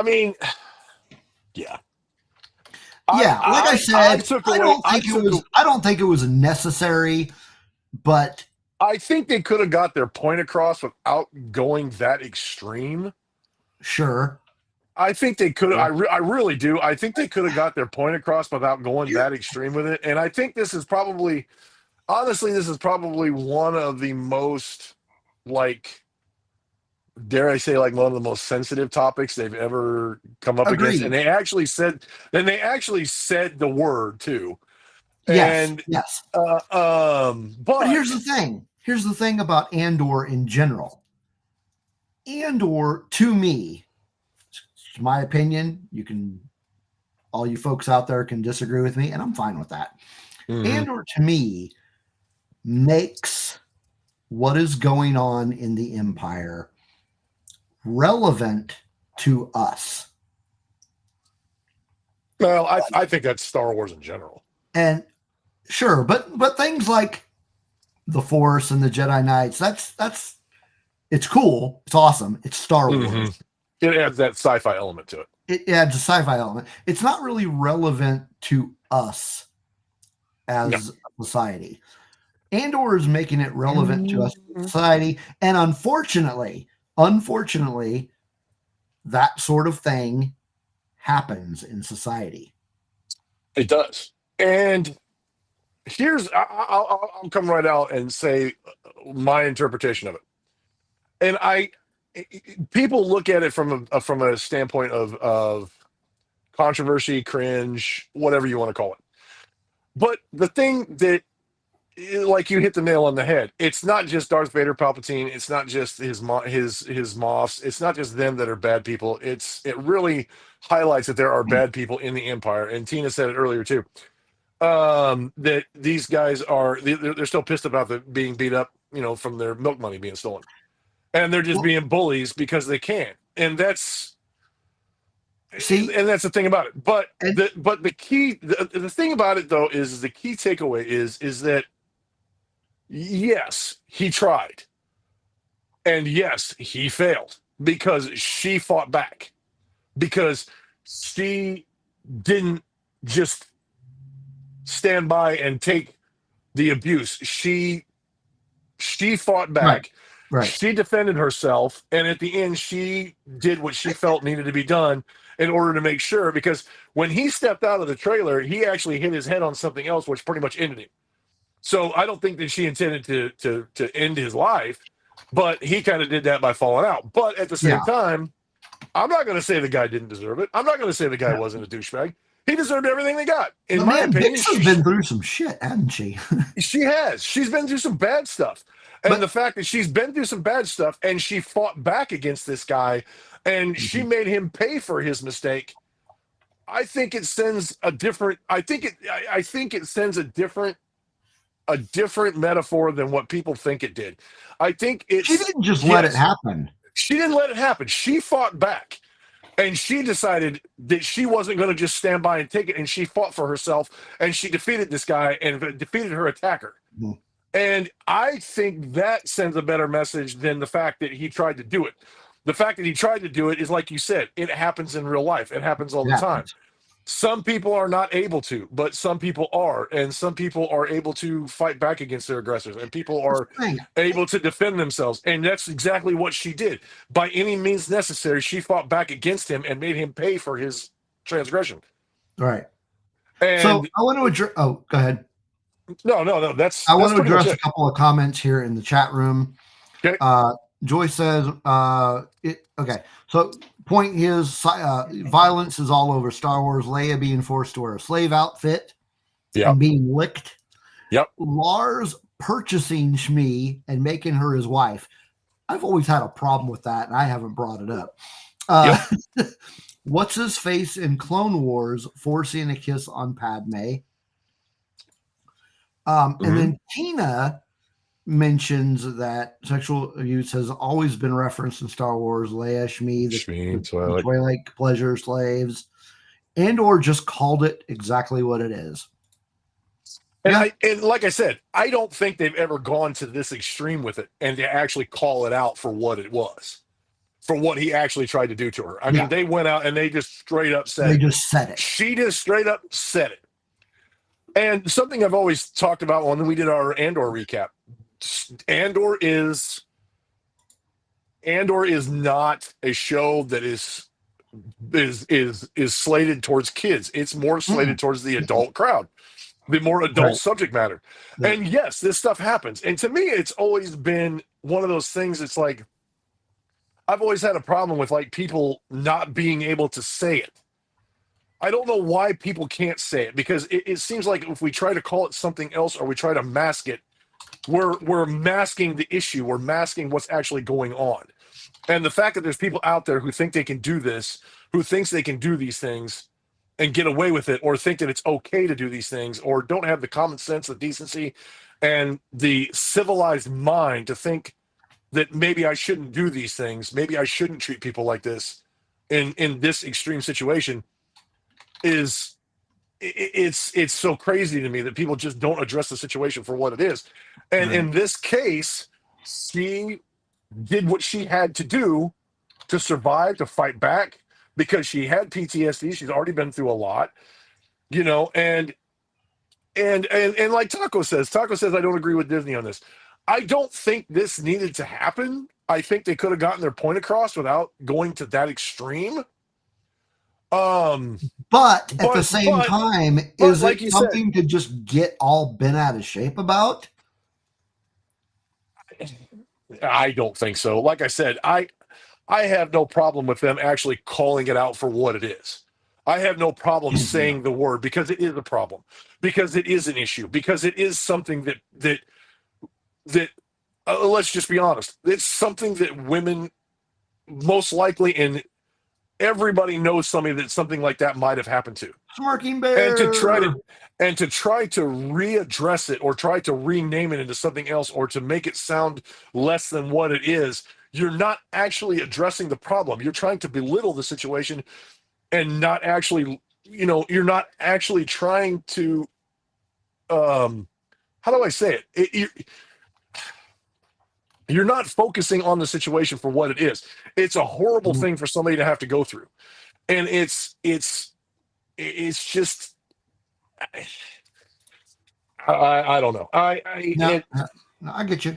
mean, yeah. Like I said, I don't think it was necessary, but I think they could have got their point across without going that extreme. Sure. I think they could have. I really do. I think they could have got their point across without going that extreme with it. And I think this is probably, honestly, one of the most, like, dare I say, like one of the most sensitive topics they've ever come up against. And they actually said the word too. Yes. But here's the thing. Here's the thing about Andor in general. Andor, to me, it's my opinion. All you folks out there can disagree with me, and I'm fine with that. Andor, to me, makes what is going on in the Empire relevant to us. Well, I think that's Star Wars in general. And sure, but things like the Force and the Jedi Knights, that's it's cool. It's awesome. It's Star Wars. It adds that sci-fi element to it. It adds a sci-fi element. It's not really relevant to us as a society. Andor is making it relevant to us as a society. And unfortunately, that sort of thing happens in society. It does. And I'll come right out and say my interpretation of it. And people look at it from a standpoint of controversy, cringe, whatever you want to call it. But the thing that, like, you hit the nail on the head, it's not just Darth Vader, Palpatine. It's not just his Moffs. It's not just them that are bad people. It really highlights that there are bad people in the Empire. And Tina said it earlier too. That these guys they're still pissed about being beat up, from their milk money being stolen. And they're just being bullies because they can. And that's the thing about it. But the key, the thing about it though, is the key takeaway is that yes, he tried. And yes, he failed because she fought back. Because she didn't just stand by and take the abuse. She fought back. Right. She defended herself, and at the end, she did what she felt needed to be done in order to make sure. Because when he stepped out of the trailer, he actually hit his head on something else, which pretty much ended him. So I don't think that she intended to end his life. But he kind of did that by falling out. But at the same time, I'm not going to say the guy didn't deserve it. I'm not going to say the guy wasn't a douchebag. He deserved everything they got. In my opinion, she's been through some shit, hasn't she? She has. She's been through some bad stuff. And the fact that she's been through some bad stuff and she fought back against this guy and she made him pay for his mistake, I think it sends a different a different metaphor than what people think it did. I think she didn't just let it happen. She didn't let it happen. She fought back. And she decided that she wasn't going to just stand by and take it. And she fought for herself. And she defeated this guy and defeated her attacker. Mm-hmm. And I think that sends a better message than the fact that he tried to do it. The fact that he tried to do it is, like you said, it happens in real life. It happens all the time. Some people are not able to, but some people are. And some people are able to fight back against their aggressors. And people are able to defend themselves. And that's exactly what she did. By any means necessary, she fought back against him and made him pay for his transgression. Right. And so I want to address. Oh, go ahead. No. I want to address a couple of comments here in the chat room. Okay. Joy says, okay. So point is, violence is all over Star Wars. Leia being forced to wear a slave outfit and being licked. Yep. Lars purchasing Shmi and making her his wife. I've always had a problem with that, and I haven't brought it up. What's his face in Clone Wars forcing a kiss on Padme? And then Tina mentions that sexual abuse has always been referenced in Star Wars. Leia, Shmi, the Twilight pleasure slaves. Andor just called it exactly what it is. And like I said, I don't think they've ever gone to this extreme with it and to actually call it out for what it was, for what he actually tried to do to her. I mean, they went out and they just straight up said it. They just said it. She just straight up said it. And something I've always talked about when we did our Andor recap, Andor is not a show that is slated towards kids. It's more slated towards the adult crowd, the more adult subject matter. And yes, this stuff happens. And to me, it's always been one of those things. It's like, I've always had a problem with like people not being able to say it. I don't know why people can't say it, because it seems like if we try to call it something else or we try to mask it, we're masking the issue. We're masking what's actually going on. And the fact that there's people out there who think they can do this, who thinks they can do these things and get away with it, or think that it's okay to do these things, or don't have the common sense, the decency, and the civilized mind to think that maybe I shouldn't do these things, maybe I shouldn't treat people like this in this extreme situation, it's so crazy to me that people just don't address the situation for what it is. And in this case, she did what she had to do to survive, to fight back, because she had PTSD. She's already been through a lot, and like Taco says, I don't agree with Disney on this. I don't think this needed to happen. I think they could have gotten their point across without going to that extreme. But at the same time, is like it something to just get all bent out of shape about? I don't think so. Like I said, I have no problem with them actually calling it out for what it is. I have no problem saying the word, because it is a problem, because it is an issue, because it is something that let's just be honest, it's something that women most likely, and everybody knows somebody that something like that might have happened to. Smirking bear. And to try to readdress it or try to rename it into something else or to make it sound less than what it is, you're not actually addressing the problem. You're trying to belittle the situation and not actually, you're not actually trying to, how do I say it? You're not focusing on the situation for what it is. It's a horrible thing for somebody to have to go through. And it's just, I don't know. I get you.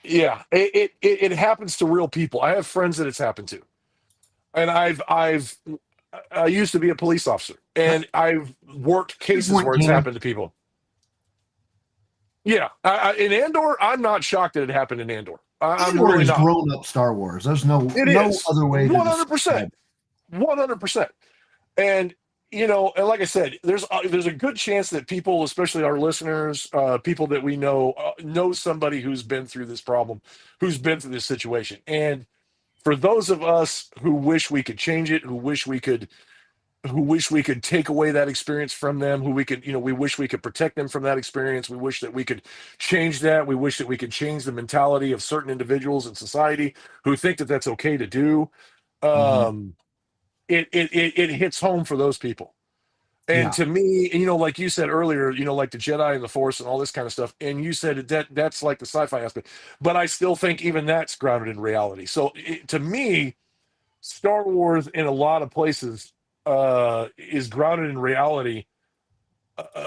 Yeah. It happens to real people. I have friends that it's happened to. And I used to be a police officer, and I've worked cases where it's happened to people. Yeah, in Andor, I'm not shocked that it happened in Andor. I'm Andor really is not. grown up Star Wars. There's no other way to 100%, describe it. 100%. And and like I said, there's a good chance that people, especially our listeners, people that we know somebody who's been through this problem, who's been through this situation. And for those of us who wish we could change it, who wish we could take away that experience from them, who we could, we wish we could protect them from that experience. We wish that we could change that. We wish that we could change the mentality of certain individuals in society who think that that's okay to do. Um, it hits home for those people. And to me, like you said earlier, like the Jedi and the Force and all this kind of stuff. And you said that's like the sci-fi aspect, but I still think even that's grounded in reality. So to me, Star Wars in a lot of places is grounded in reality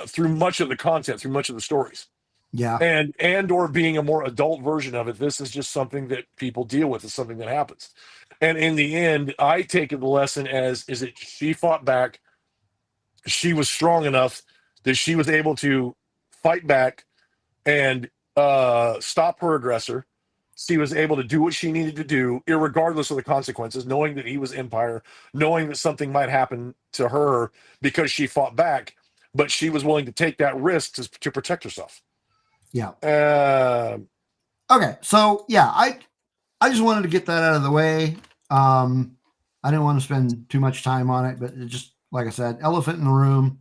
through much of the content, through much of the stories. Yeah. And Andor being a more adult version of it, this is just something that people deal with. It's something that happens. And in the end, I take the lesson as is that she fought back. She was strong enough that she was able to fight back and stop her aggressor. She was able to do what she needed to do, irregardless of the consequences, knowing that he was Empire, knowing that something might happen to her because she fought back, but she was willing to take that risk to protect herself. Yeah. Okay. So yeah, I just wanted to get that out of the way. I didn't want to spend too much time on it, but it just, like I said, elephant in the room.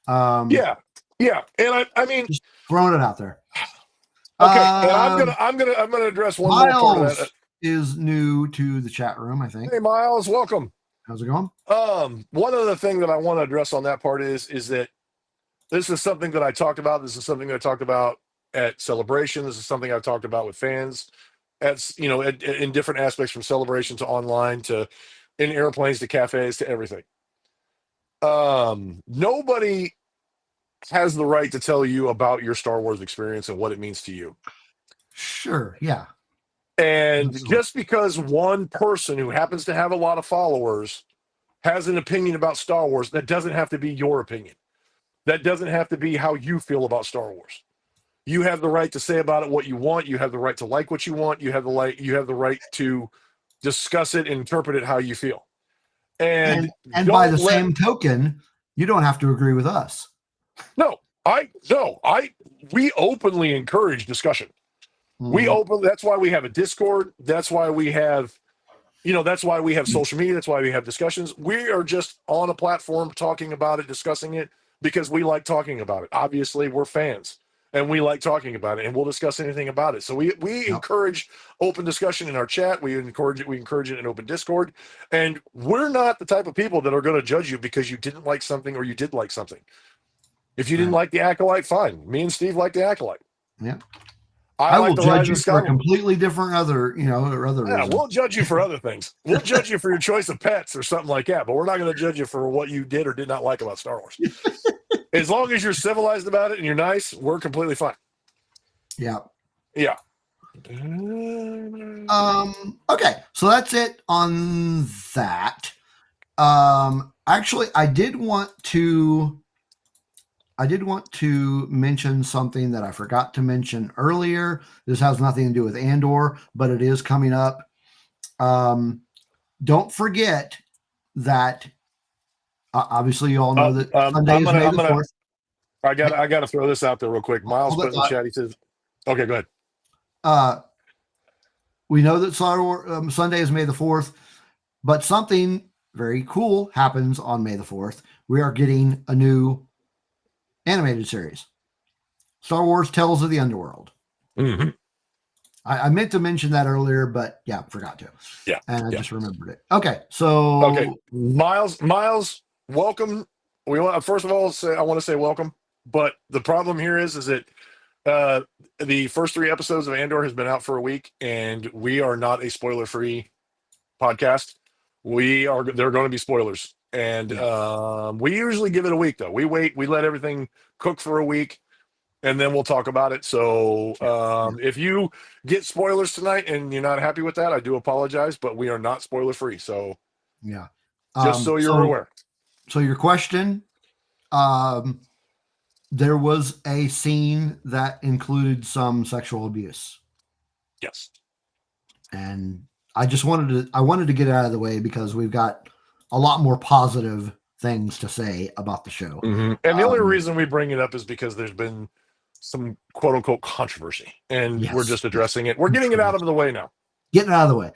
Yeah. And I mean, just throwing it out there. Okay. And I'm gonna address one more part of that. Is new to the chat room, I think. Hey, Miles, welcome. How's it going? One other thing that I want to address on that part is that this is something that I talked about. This is something that I talked about at Celebration. This is something I've talked about with fans in different aspects, from Celebration to online to in airplanes to cafes to everything. Nobody has the right to tell you about your Star Wars experience and what it means to you. Sure. Yeah. And just because one person who happens to have a lot of followers has an opinion about Star Wars, that doesn't have to be your opinion. That doesn't have to be how you feel about Star Wars. You have the right to say about it what you want. You have the right to like what you want. You have the right to discuss it and interpret it how you feel. And by the same token, you don't have to agree with us. We openly encourage discussion. That's why we have a Discord. That's why we have social media. That's why we have discussions. We are just on a platform talking about it, discussing it, because we like talking about it. Obviously, we're fans and we like talking about it, and we'll discuss anything about it. So we encourage open discussion in our chat. We encourage it in open Discord. And we're not the type of people that are going to judge you because you didn't like something or you did like something. If you didn't like the Acolyte, fine. Me and Steve like the Acolyte. Yeah. I will judge you for a completely different other reason. We'll judge you for other things. We'll judge you for your choice of pets or something like that, but we're not going to judge you for what you did or did not like about Star Wars. As long as you're civilized about it and you're nice, we're completely fine. Yeah. Yeah. Okay, so that's it on that. Actually, I did want to mention something that I forgot to mention earlier. This has nothing to do with Andor, but it is coming up. Don't forget that obviously you all know that Sunday is May the 4th. I got to throw this out there real quick. Miles put in the chat. He says, okay, go ahead. We know that Sunday is May the 4th, but something very cool happens on May the 4th. We are getting a new animated series, Star Wars Tales of the Underworld. Mm-hmm. I meant to mention that earlier, but forgot to. Yeah, and I just remembered it. Okay, Miles, welcome. First of all, I want to say welcome. But the problem here is that the first 3 episodes of Andor has been out for a week, and we are not a spoiler-free podcast. They're going to be spoilers. And we usually give it a week, though. We wait, we let everything cook for a week, and then we'll talk about it. So if you get spoilers tonight and you're not happy with that, I do apologize, but we are not spoiler free. So just so you're aware. So your question, there was a scene that included some sexual abuse. Yes. And I wanted to get it out of the way because we've got a lot more positive things to say about the show. Mm-hmm. And the only reason we bring it up is because there's been some quote unquote controversy, and we're just addressing it. We're getting it out of the way now. Getting it out of the way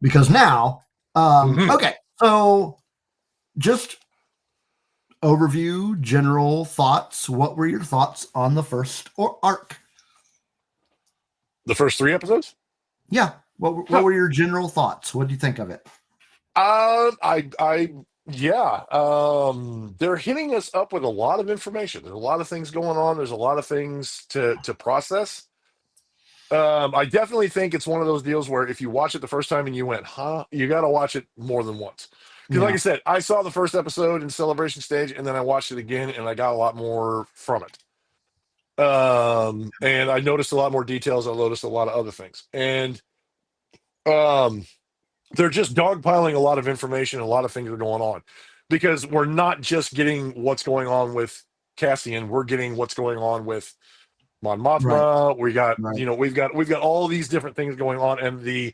because now, okay. So just overview, general thoughts. What were your thoughts on the first arc? The first 3 episodes? Yeah. What were your general thoughts? What do you think of it? They're hitting us up with a lot of information. There's a lot of things going on. There's a lot of things to process. I definitely think it's one of those deals where if you watch it the first time and you went, huh, you got to watch it more than once. Because like I said, I saw the first episode in Celebration Stage, and then I watched it again, and I got a lot more from it. And I noticed a lot more details. I noticed a lot of other things. And they're just dogpiling a lot of information. A lot of things are going on. Because we're not just getting what's going on with Cassian. We're getting what's going on with Mon Mothma. Right. We got, we've got all these different things going on, and the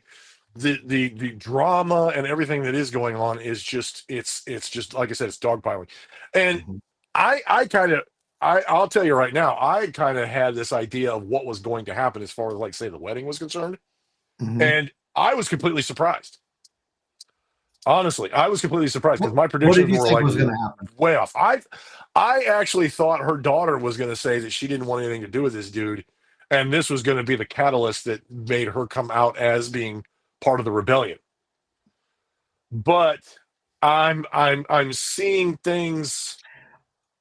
drama and everything that is going on is just it's just like I said, it's dogpiling. And I'll tell you right now, I kind of had this idea of what was going to happen as far as, like, say, the wedding was concerned, and I was completely surprised. Honestly, I was completely surprised because my predictions were like way off. I actually thought her daughter was going to say that she didn't want anything to do with this dude, and this was going to be the catalyst that made her come out as being part of the rebellion. But I'm seeing things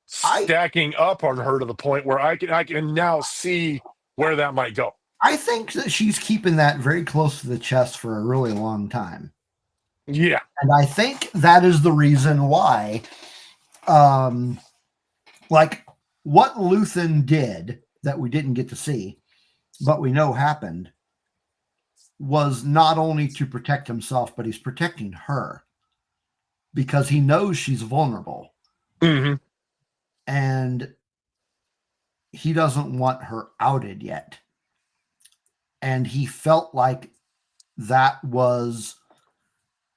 stacking up on her to the point where I can now see where that might go. I think that she's keeping that very close to the chest for a really long time. Yeah. And I think that is the reason why, like what Luthen did that we didn't get to see, but we know happened, was not only to protect himself, but he's protecting her because he knows she's vulnerable. Mm-hmm. And he doesn't want her outed yet. And he felt like that was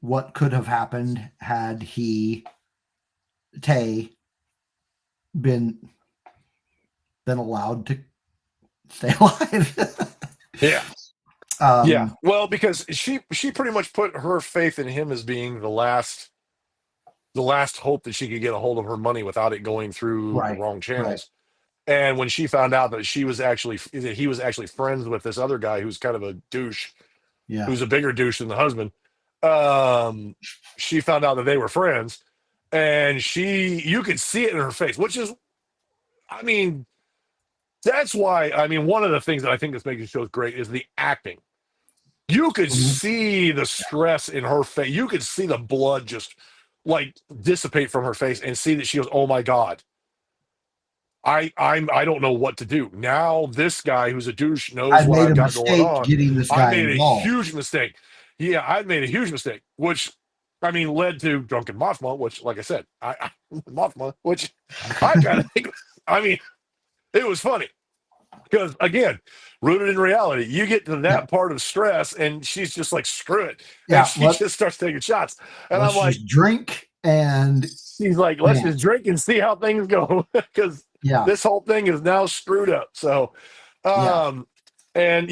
what could have happened had Tay been allowed to stay alive. Yeah. Well, because she pretty much put her faith in him as being the last hope that she could get a hold of her money without it going through the wrong channels. Right. And when she found out that he was actually friends with this other guy who's kind of a douche, who's a bigger douche than the husband, she found out that they were friends, and you could see it in her face, which is, I mean, that's why, I mean, one of the things that I think that's making the show great is the acting. You could see the stress in her face. You could see the blood just like dissipate from her face and see that she goes, oh my God. I don't know what to do. Now this guy who's a douche knows what I've got going on. I made a huge mistake. Yeah, I made a huge mistake, which, I mean, led to Drunken Mothma, which, like I said, which I kind of think, I mean, it was funny. Because, again, rooted in reality, you get to that part of stress, and she's just like, screw it. And she just starts taking shots. And I'm like, drink. And she's like, let's just drink and see how things go. Because this whole thing is now screwed up. So, like I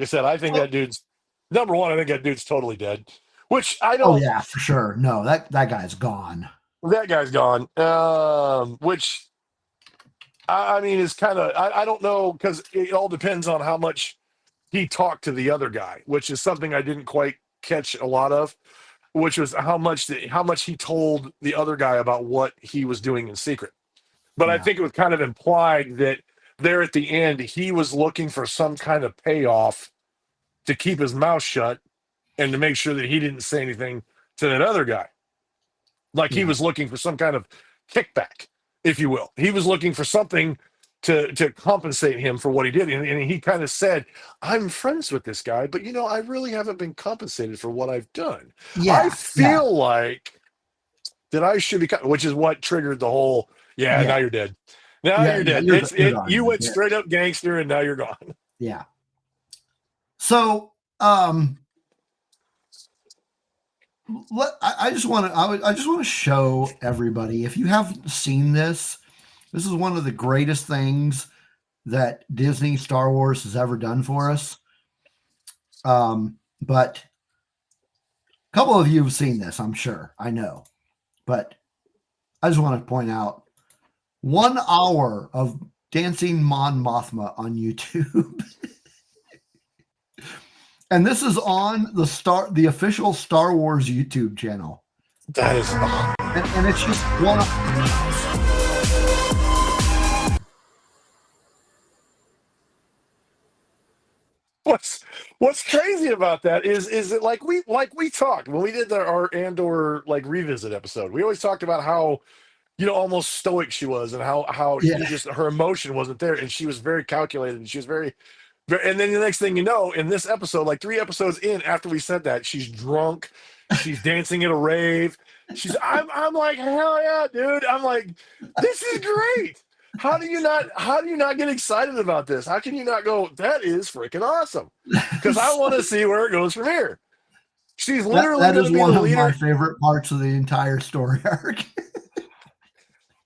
said, I think that dude's, number one, I think that dude's totally dead. Which I don't. Oh, yeah, for sure. No, that guy's gone. That guy's gone. Which, I mean, is kind of, I don't know, because it all depends on how much he talked to the other guy, which is something I didn't quite catch a lot of, which was how much he told the other guy about what he was doing in secret. But I think it was kind of implied that there at the end, he was looking for some kind of payoff to keep his mouth shut and to make sure that he didn't say anything to that other guy. Like he was looking for some kind of kickback, if you will. He was looking for something to compensate him for what he did. And he kind of said, I'm friends with this guy, but, I really haven't been compensated for what I've done. Yeah, I feel like that I should be, which is what triggered the whole, now you're dead. Now you're dead. You're gone. You went straight up gangster, and now you're gone. Yeah. So, I just want to show everybody, if you haven't seen this, this is one of the greatest things that Disney Star Wars has ever done for us. But a couple of you have seen this, I'm sure. I know. But I just want to point out 1 hour of dancing Mon Mothma on YouTube. And this is on the official Star Wars YouTube channel. That is, and it's just one. What's crazy about that is that like we talked when we did our Andor like revisit episode. We always talked about how almost stoic she was, and how her emotion wasn't there, and she was very calculated, and she was very. And then the next thing you know, in this episode, like 3 episodes in after we said that, she's drunk, she's dancing at a rave. I'm like, hell yeah, dude. I'm like, this is great. How do you not get excited about this? How can you not go, that is freaking awesome? Because I want to see where it goes from here. She's literally that is one of my favorite parts of the entire story arc.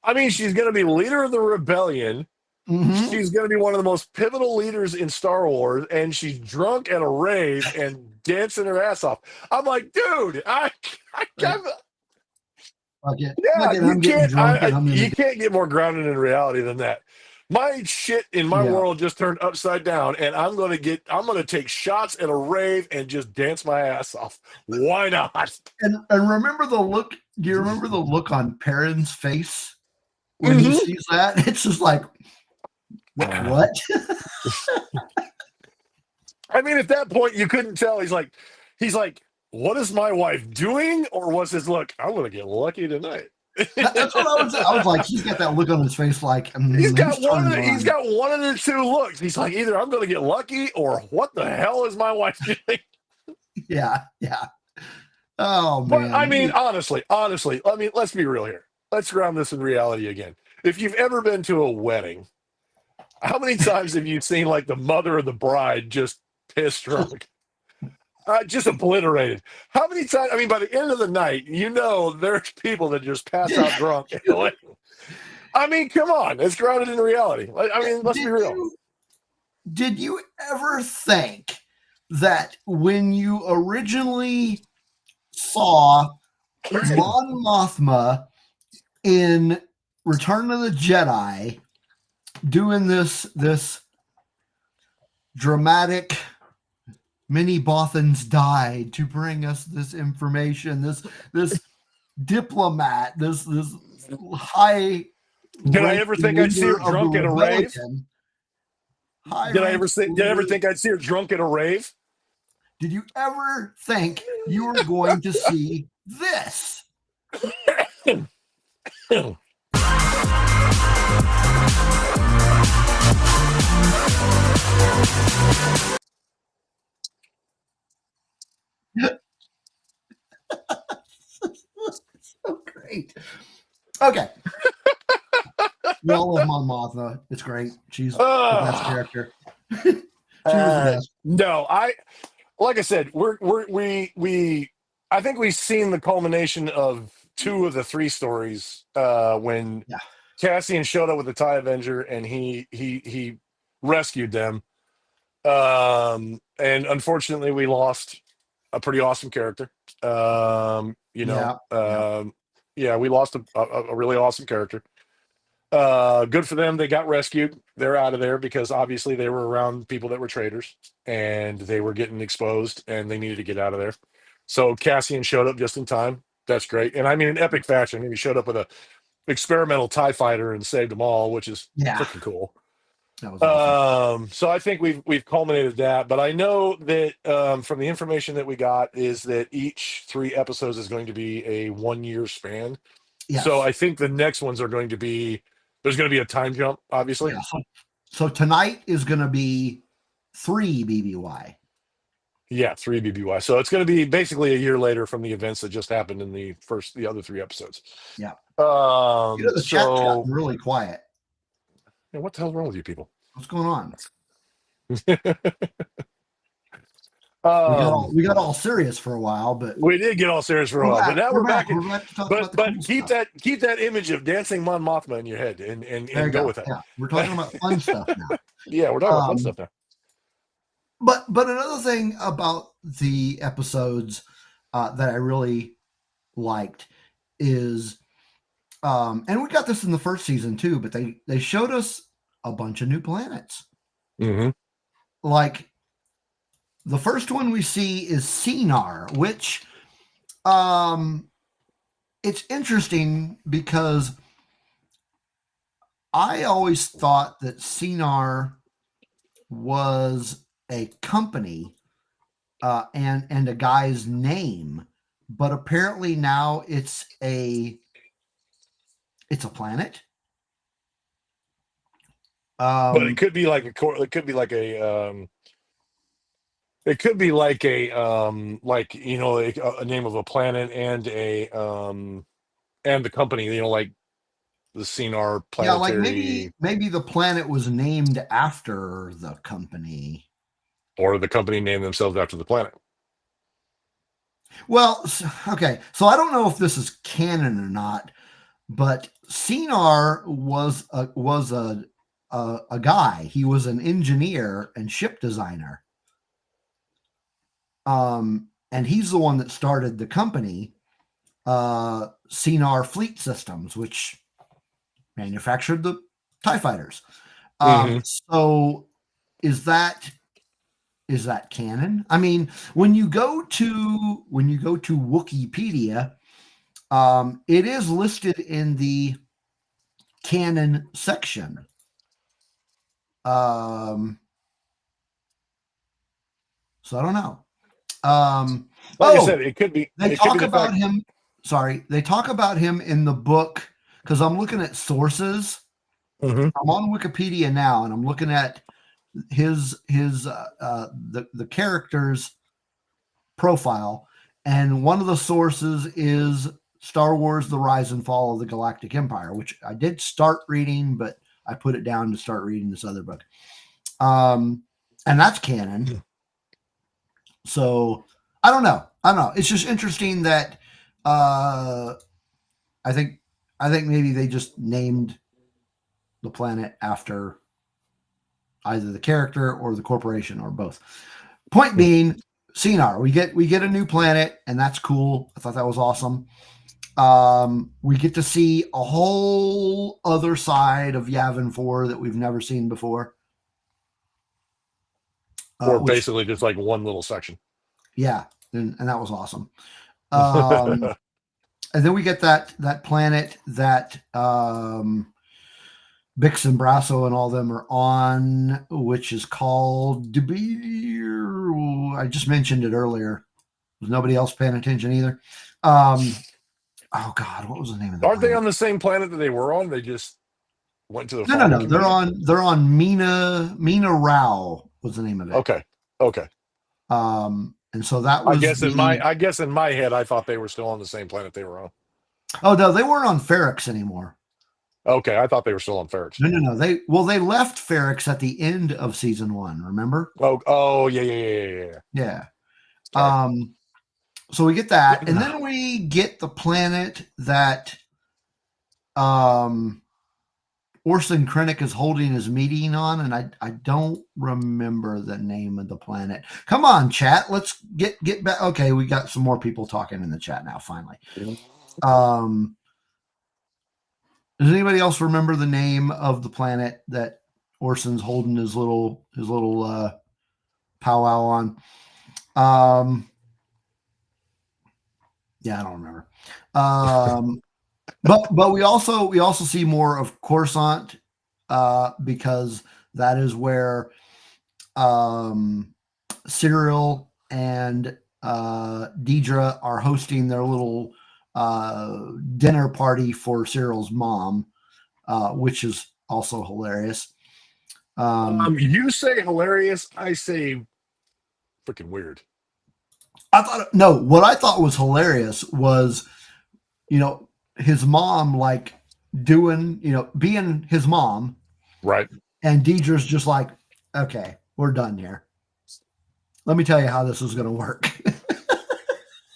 I mean, she's going to be leader of the rebellion. Mm-hmm. She's going to be one of the most pivotal leaders in Star Wars, and she's drunk at a rave and dancing her ass off. I'm like, dude, you can't get more grounded in reality than that. My shit in my world just turned upside down, and I'm going to take shots at a rave and just dance my ass off. Why not? And remember the look? Do you remember the look on Perrin's face when he sees that? It's just like, what? I mean, at that point, you couldn't tell. He's like, what is my wife doing? Or was his look, I'm going to get lucky tonight? That's what I was like, he's got that look on his face like, he's got one of the 2 looks. He's like, either I'm going to get lucky or what the hell is my wife doing? Yeah. Oh, man. But I mean, honestly, I mean, let's be real here. Let's ground this in reality again. If you've ever been to a wedding, how many times have you seen like the mother of the bride just pissed drunk? Just obliterated. How many times? I mean, by the end of the night, there's people that just pass out drunk. I mean, come on. It's grounded in reality. I mean, let's be real. Did you ever think that when you originally saw Mon Mothma in Return of the Jedi doing this dramatic many Bothans died to bring us this information, this diplomat, this high. Did I ever think I'd see her drunk at a rave? Did I ever think I'd see her drunk at a rave? Did you ever think you were going to see this? So great. Okay. We all love Mon Mothma. It's great. She's the best character. She was the best. No, like I said, I think we've seen the culmination of 2 of the 3 stories when Cassian showed up with the TIE Avenger and he rescued them. And unfortunately, we lost a pretty awesome character. We lost a really awesome character. Good for them. They got rescued. They're out of there because obviously they were around people that were traitors and they were getting exposed and they needed to get out of there. So Cassian showed up just in time. That's great. And I mean, in epic fashion, he showed up with a experimental TIE fighter and saved them all, which is freaking cool. That was awesome. So I think we've culminated that, but I know that from the information that we got is that each 3 episodes is going to be a 1-year span. Yes. So I think the next ones are going to be, there's going to be a time jump, obviously. Yeah, so tonight is going to be 3 BBY. Yeah, 3 BBY. So it's going to be basically a year later from the events that just happened in the other 3 episodes. Yeah. The chat got really quiet. Yeah, what the hell's wrong with you people? What's going on? We got all serious for a while, but we did get all serious for a while. But now we're back. We're back to talk about the cool keep stuff. keep that image of dancing Mon Mothma in your head and go with it. Yeah, we're talking about fun stuff now. Yeah, we're talking about fun stuff now. But another thing about the episodes that I really liked is, and we got this in the first season too, but they showed us a bunch of new planets. Mm-hmm. Like the first one we see is Sinar, which it's interesting because I always thought that Sinar was a company and a guy's name, but apparently now it's a planet. But it could be like it could be like a it could be like a name of a planet and and the company, like the Sinar Planetary. Yeah, like maybe the planet was named after the company, or the company named themselves after the planet. Well, okay, so I don't know if this is canon or not, but Sinar was a guy. He was an engineer and ship designer. And he's the one that started the company, Sinar Fleet Systems, which manufactured the TIE fighters. So is that canon? I mean, when you go to Wikipedia, it is listed in the canon section. So I don't know. Like I said, it could be. They talk about him. Sorry, they talk about him in the book because I'm looking at sources. I'm on Wikipedia now, and I'm looking at the character's profile, and one of the sources is Star Wars: The Rise and Fall of the Galactic Empire, which I did start reading, but I put it down to start reading this other book. And that's canon. So I don't know. It's just interesting that I think maybe they just named the planet after either the character or the corporation or both. Point being, Sinar, we get a new planet, and that's cool. I thought that was awesome. We get to see a whole other side of Yavin 4 that we've never seen before. Or basically just like one little section. Yeah, and that was awesome. And then we get that planet that Bix and Brasso and all of them are on, which is called I just mentioned it earlier. Was nobody else paying attention either? Oh God, what was the name of that? Aren't they on the same planet that they were on? They just went to the no. They're on Mina Rao was the name of it. Okay. And so that was I guess in my head I thought they were still on the same planet they were on. Oh no, they weren't on Ferrix anymore. Okay, I thought they were still on Ferrix. No. They left Ferrix at the end of season 1. Remember? Oh yeah. Yeah. So we get that, and then we get the planet that Orson Krennic is holding his meeting on, and I don't remember the name of the planet. Come on, chat. Let's get back. Okay, we got some more people talking in the chat now, finally. Does anybody else remember the name of the planet that Orson's holding his little powwow on? Yeah, I don't remember. But we also see more of Coruscant because that is where Cyril and Deidre are hosting their little dinner party for Cyril's mom, which is also hilarious. You say hilarious, I say freaking weird. What I thought was hilarious was, his mom, like doing, being his mom Right. And Deidre's just like, okay, we're done here. Let me tell you how this is going to work.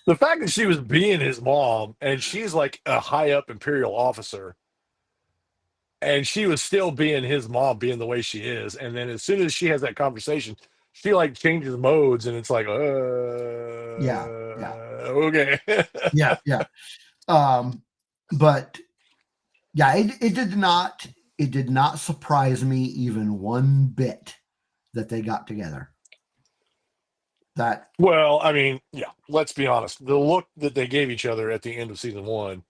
The fact that she was being his mom and she's like a high up Imperial officer and she was still being his mom, being the way she is. And then as soon as she has that conversation, she like changes modes and it's like, yeah. Okay. yeah. But yeah, it did not surprise me even one bit that they got together. Well, I mean, yeah, let's be honest. The look that they gave each other at the end of season 1,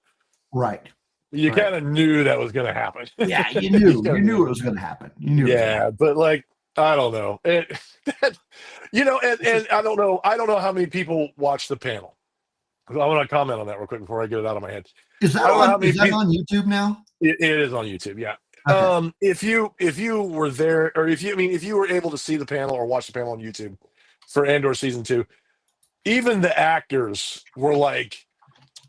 right. You kind of knew that was going to happen. Yeah, you knew it was going to happen. You knew. Yeah, but like, I don't know. And I don't know. I don't know how many people watch the panel. I want to comment on that real quick before I get it out of my head. Is that on YouTube now? It is on YouTube. Yeah. Okay. If you were there, or if you were able to see the panel or watch the panel on YouTube for Andor season 2, even the actors were like,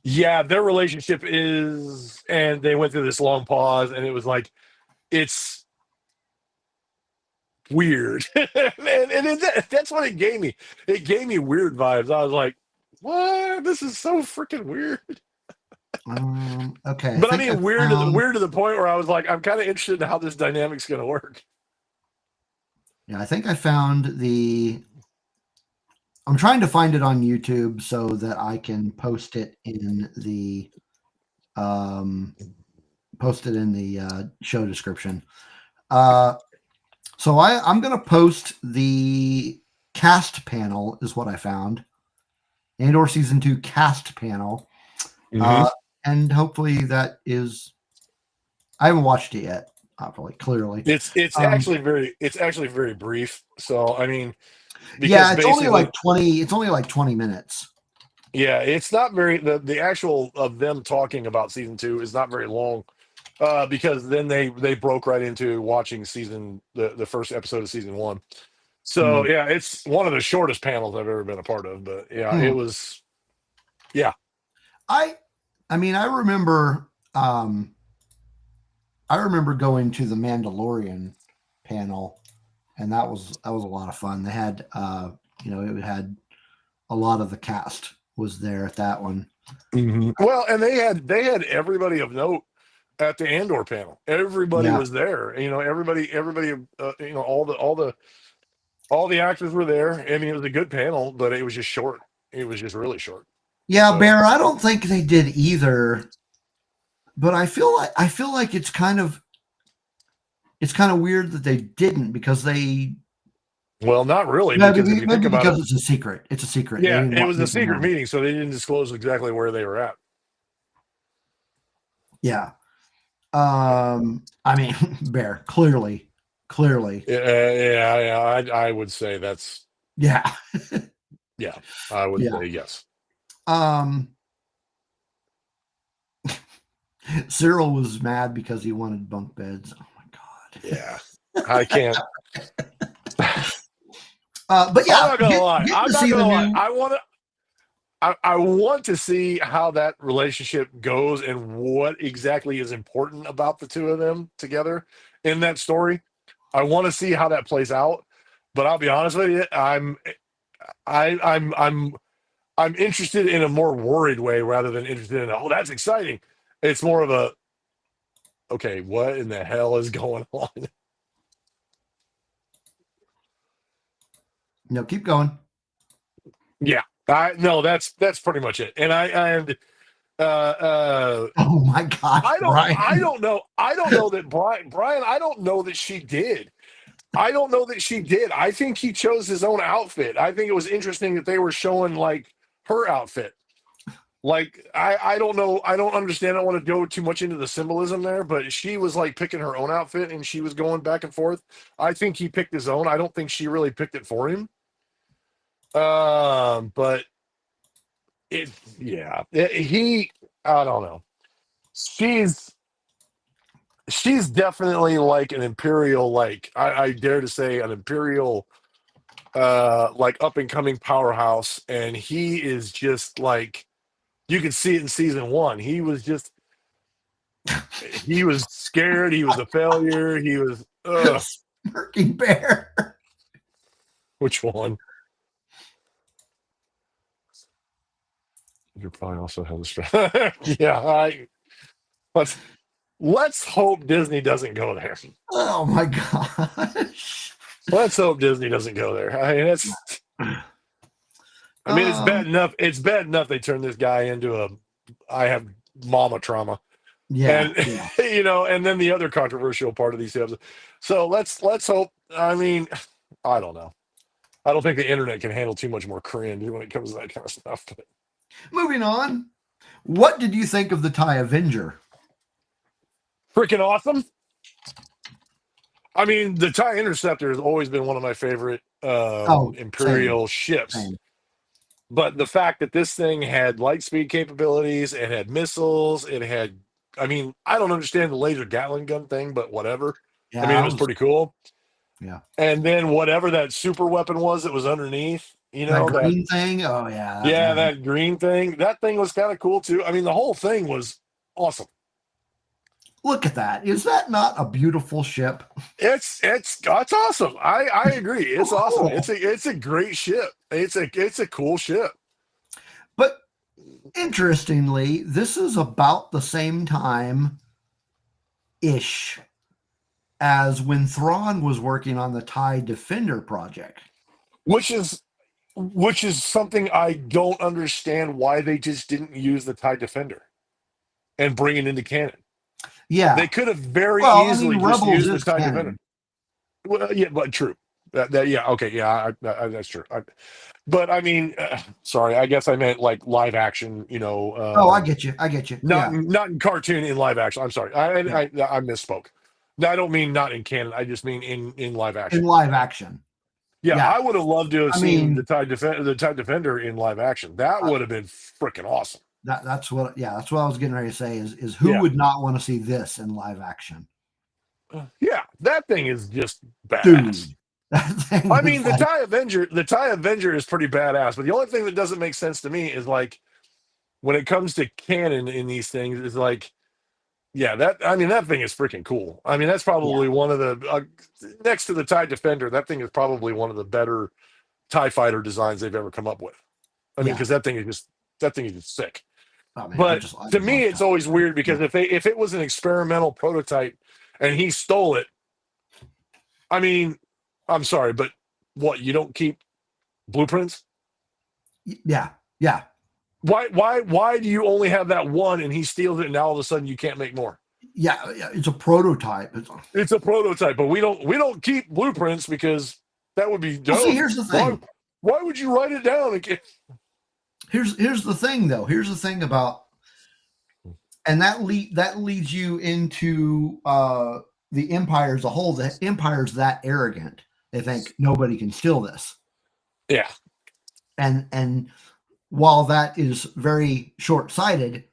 yeah, their relationship is, and they went through this long pause, and it was like, it's weird. and that's what it gave me. It gave me weird vibes. I was like, what? This is so freaking weird. Okay. But I mean, weird to the point where I was like, I'm kind of interested in how this dynamic's going to work. Yeah, I think I found I'm trying to find it on YouTube so that I can post it in the show description. So I'm going to post the cast panel is what I found. Andor season 2 cast panel. And hopefully that is, I haven't watched it yet. Probably clearly. It's actually very brief. So, I mean, yeah, it's only like 20 minutes. Yeah, it's not very, the actual of them talking about season 2 is not very long. Because then they broke right into watching the first episode of season 1. So yeah, it's one of the shortest panels I've ever been a part of. But yeah, it was. Yeah, I mean, I remember going to the Mandalorian panel, and that was a lot of fun. They had it had a lot of the cast was there at that one. Well, and they had everybody of note at the Andor panel. Everybody was there. Everybody. All the actors were there. I mean, it was a good panel, but it was just short. It was just really short. Yeah, so. Bear, I don't think they did either. But I feel like it's kind of weird that they didn't, because they. Well, not really. Maybe because it's a secret. It's a secret. Yeah, it was a secret meeting, so they didn't disclose exactly where they were at. Yeah. I mean, Bear, clearly. Yeah. I would say that's. Yeah. Yeah, I would say yes. Cyril was mad because he wanted bunk beds. Oh my God. Yeah, I can't. But yeah, I'm not gonna lie. I want to see how that relationship goes and what exactly is important about the two of them together in that story. I want to see how that plays out. But I'll be honest with you, I'm interested in a more worried way rather than interested in that's exciting. It's more of a, okay, what in the hell is going on? No, keep going. Yeah, no, that's pretty much it. And oh my gosh, I don't know that Brian, I don't know that she did. I don't know that she did. I think he chose his own outfit. I think it was interesting that they were showing like her outfit. Like, I don't know. I don't understand. I don't want to go too much into the symbolism there, but she was like picking her own outfit and she was going back and forth. I think he picked his own. I don't think she really picked it for him. But I don't know. She's definitely like an Imperial, like I dare to say an Imperial, like up and coming powerhouse. And he is just like, you can see it in season 1. He was scared. He was a failure. He was Smirking bear. Which one? You probably also have the yeah. Let's hope Disney doesn't go there. Oh my gosh. Let's hope Disney doesn't go there. I mean, it's bad enough. It's bad enough they turned this guy into I have mama trauma. Yeah, and and then the other controversial part of these episodes. So let's hope. I mean, I don't know. I don't think the internet can handle too much more cringe when it comes to that kind of stuff. But. Moving on, what did you think of the TIE Avenger? Freaking awesome. I mean, the TIE Interceptor has always been one of my favorite Imperial ships. Same. But the fact that this thing had light speed capabilities, it had missiles, it had, I mean, I don't understand the laser Gatling gun thing, but whatever. Yeah, I mean, it was pretty cool. Yeah. And then whatever that super weapon was that was underneath, that green thing. Oh yeah. That green thing. That thing was kind of cool too. I mean, the whole thing was awesome. Look at that. Is that not a beautiful ship? It's awesome. I agree. It's awesome. It's a great ship. It's a cool ship. But interestingly, this is about the same time ish as when Thrawn was working on the TIE Defender project. Which is something I don't understand why they just didn't use the TIE Defender and bring it into canon. Yeah, they could have very easily just used the TIE Defender. Well, yeah, but true. That's true. But I mean, sorry, I guess I meant like live action. I get you. Not in cartoon, in live action. I'm sorry. I misspoke. I don't mean not in canon. I just mean in live action. In live action. Yeah, I would have loved to have seen the TIE Defender in live action. That would have been freaking awesome. That's what I was getting ready to say is who would not want to see this in live action? Yeah, that thing is just badass. Dude, I mean, the TIE Avenger is pretty badass, but the only thing that doesn't make sense to me is like when it comes to canon in these things is like, that thing is freaking cool. I mean, that's probably one of the next to the TIE Defender, that thing is probably one of the better TIE fighter designs they've ever come up with. I mean, because that thing is just sick. I mean, but to me, it's always weird because if it was an experimental prototype and he stole it, I mean, I'm sorry, but what, you don't keep blueprints? Yeah. Why do you only have that one and he steals it and now all of a sudden you can't make more? Yeah, it's a prototype. It's a prototype, but we don't keep blueprints because that would be dumb. See, here's the thing. Why would you write it down again? Here's the thing, though. Here's the thing about, and that leads you into the Empire as a whole. The Empire's that arrogant. They think nobody can steal this. Yeah. And while that is very short-sighted,